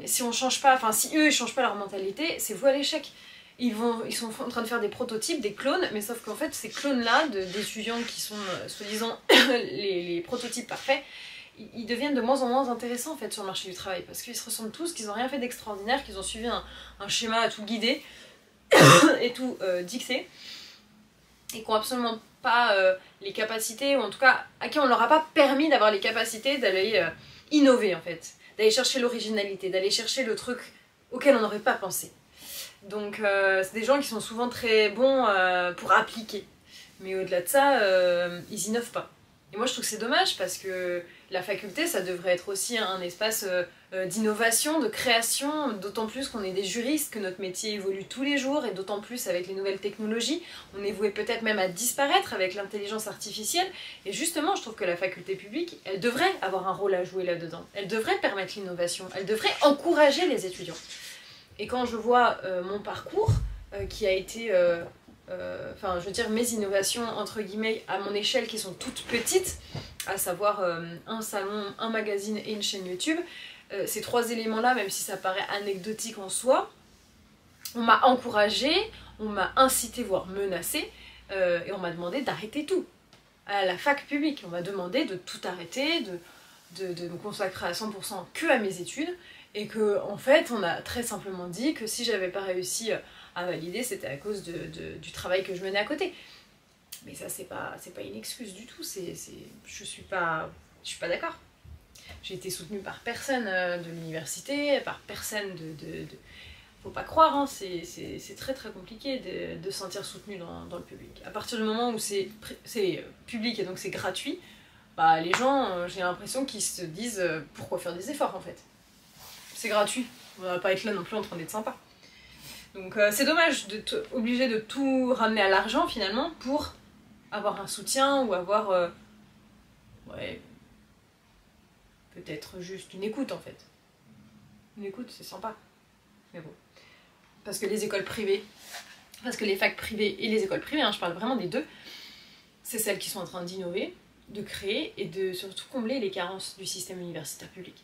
Si on change pas, enfin si eux ils changent pas leur mentalité, c'est voué à l'échec. Ils sont en train de faire des prototypes, des clones, mais sauf qu'en fait ces clones-là d'étudiants qui sont soi-disant les prototypes parfaits, ils deviennent de moins en moins intéressants en fait sur le marché du travail, parce qu'ils se ressemblent tous, qu'ils n'ont rien fait d'extraordinaire, qu'ils ont suivi un schéma tout guidé et tout dicté, et qui n'ont absolument pas les capacités, ou en tout cas à qui on leur a pas permis d'avoir les capacités d'aller innover en fait, d'aller chercher l'originalité, d'aller chercher le truc auquel on n'aurait pas pensé. Donc c'est des gens qui sont souvent très bons pour appliquer, mais au-delà de ça, ils innovent pas. Et moi je trouve que c'est dommage parce que la faculté ça devrait être aussi un espace d'innovation, de création, d'autant plus qu'on est des juristes, que notre métier évolue tous les jours, et d'autant plus avec les nouvelles technologies, on est voué peut-être même à disparaître avec l'intelligence artificielle, et justement je trouve que la faculté publique, elle devrait avoir un rôle à jouer là-dedans, elle devrait permettre l'innovation, elle devrait encourager les étudiants. Et quand je vois mon parcours, qui a été... enfin, je veux dire, mes innovations, entre guillemets, à mon échelle, qui sont toutes petites, à savoir un salon, un magazine et une chaîne YouTube, ces 3 éléments-là, même si ça paraît anecdotique en soi, on m'a encouragée, on m'a incité, voire menacée, et on m'a demandé d'arrêter tout. À la fac publique, on m'a demandé de tout arrêter, de me consacrer à 100% que à mes études, et que, en fait, on a très simplement dit que si j'avais pas réussi à valider, c'était à cause du travail que je menais à côté. Mais ça, c'est pas une excuse du tout, je suis pas d'accord. J'ai été soutenue par personne de l'université, par personne Faut pas croire, hein, c'est très très compliqué de se sentir soutenu dans le public. À partir du moment où c'est public et donc c'est gratuit, bah, les gens, j'ai l'impression qu'ils se disent pourquoi faire des efforts en fait. C'est gratuit, on va pas être là non plus en train d'être sympa. Donc c'est dommage d'être obligé de tout ramener à l'argent finalement pour avoir un soutien ou avoir... ouais, peut-être juste une écoute en fait. Une écoute, c'est sympa. Mais bon. Parce que les écoles privées, parce que les facs privées et les écoles privées, hein, je parle vraiment des deux, c'est celles qui sont en train d'innover, de créer et de surtout combler les carences du système universitaire public.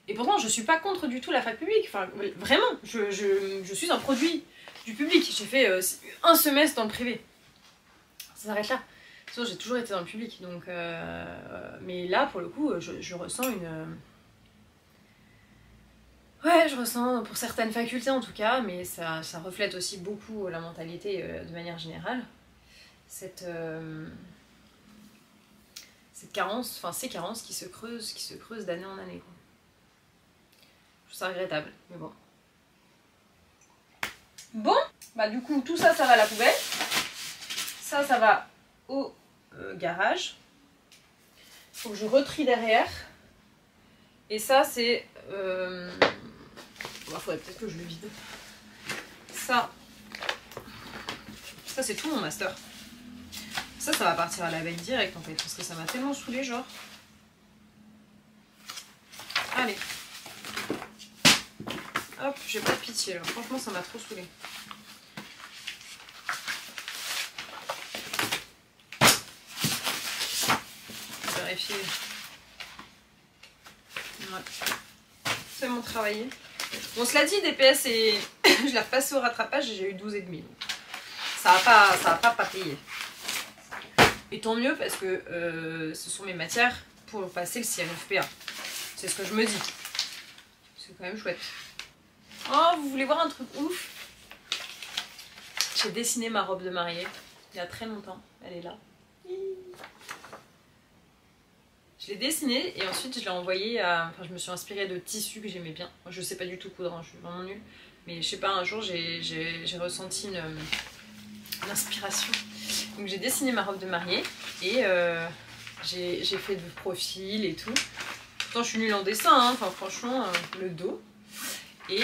Et pourtant, je suis pas contre du tout la fac publique, enfin vraiment, je suis un produit du public. J'ai fait un semestre dans le privé. Ça s'arrête là. Sinon, j'ai toujours été dans le public, donc... mais là, pour le coup, je ressens une... Ouais, je ressens, pour certaines facultés en tout cas, mais ça reflète aussi beaucoup la mentalité de manière générale. Cette carence, enfin ces carences qui se creusent d'année en année, quoi. Je trouve ça regrettable, mais bon. Bon, bah du coup, tout ça, ça va à la poubelle. Ça va au garage. Faut que je retrie derrière. Et ça, c'est... Bah, faudrait peut-être que je le vide. Ça c'est tout mon master. Ça va partir à la veille direct en fait, parce que ça m'a tellement saoulé, genre. Allez. Hop, j'ai pas de pitié là. Franchement, ça m'a trop saoulé. Vérifier. Ouais. C'est mon travail. Bon, cela dit, DPS et je l'ai repassé au rattrapage et j'ai eu 12,5. Donc ça va pas payer. Et tant mieux parce que ce sont mes matières pour passer le CNFPA. C'est ce que je me dis. C'est quand même chouette. Oh, vous voulez voir un truc ouf? J'ai dessiné ma robe de mariée il y a très longtemps. Elle est là. Je l'ai dessinée et ensuite je l'ai envoyée à... Enfin, je me suis inspirée de tissus que j'aimais bien. Moi, je sais pas du tout coudre, hein, je suis vraiment nulle. Mais je sais pas, un jour j'ai ressenti une inspiration. Donc j'ai dessiné ma robe de mariée et j'ai fait de profil et tout. Pourtant je suis nulle en dessin, hein. Enfin franchement, le dos. Et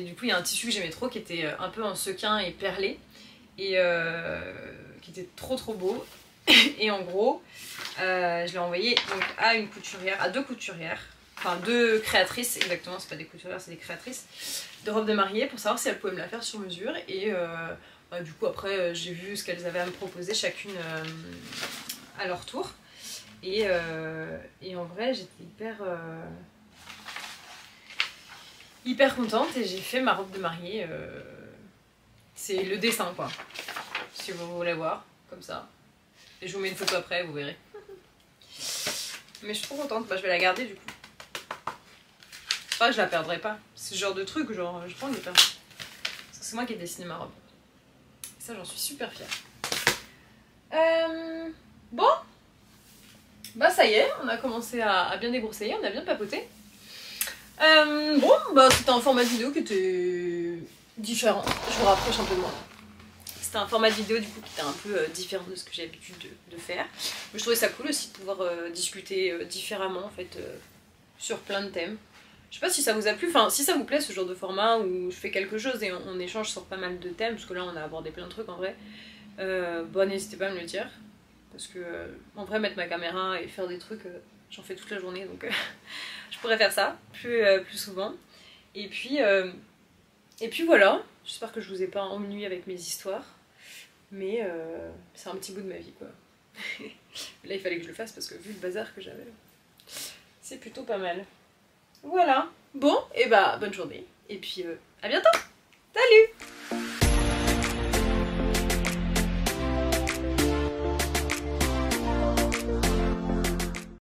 du coup il y a un tissu que j'aimais trop qui était un peu en sequin et perlé. Et qui était trop beau. Et en gros, je l'ai envoyé donc, à une couturière, à 2 couturières, enfin 2 créatrices, exactement, c'est pas des couturières, c'est des créatrices de robes de mariée pour savoir si elles pouvaient me la faire sur mesure. Et bah, du coup, après, j'ai vu ce qu'elles avaient à me proposer, chacune à leur tour. Et en vrai, j'étais hyper contente et j'ai fait ma robe de mariée. C'est le dessin, quoi, si vous voulez voir, comme ça. Et je vous mets une photo après, vous verrez. Mais je suis trop contente, bah, je vais la garder du coup. C'est pas que je la perdrai pas. C'est ce genre de truc, genre, je prends les perdre. Parce que c'est moi qui ai dessiné ma robe. Et ça, j'en suis super fière. Bon. Bah ça y est, on a commencé à bien débroussailler, on a bien papoté. Bon, bah c'était un format de vidéo qui était différent. Je vous rapproche un peu de moi. C'était un format de vidéo du coup qui était un peu différent de ce que j'ai l'habitude de faire. Mais je trouvais ça cool aussi de pouvoir discuter différemment en fait sur plein de thèmes. Je sais pas si ça vous a plu, enfin si ça vous plaît ce genre de format où je fais quelque chose et on échange sur pas mal de thèmes, parce que là on a abordé plein de trucs en vrai, bon n'hésitez pas à me le dire, parce que en vrai mettre ma caméra et faire des trucs, j'en fais toute la journée, donc je pourrais faire ça plus souvent. Et puis voilà, j'espère que je vous ai pas ennuyé avec mes histoires, mais c'est un petit bout de ma vie quoi. Là il fallait que je le fasse parce que vu le bazar que j'avais, c'est plutôt pas mal. Voilà, bon, et bah bonne journée, et puis à bientôt. Salut!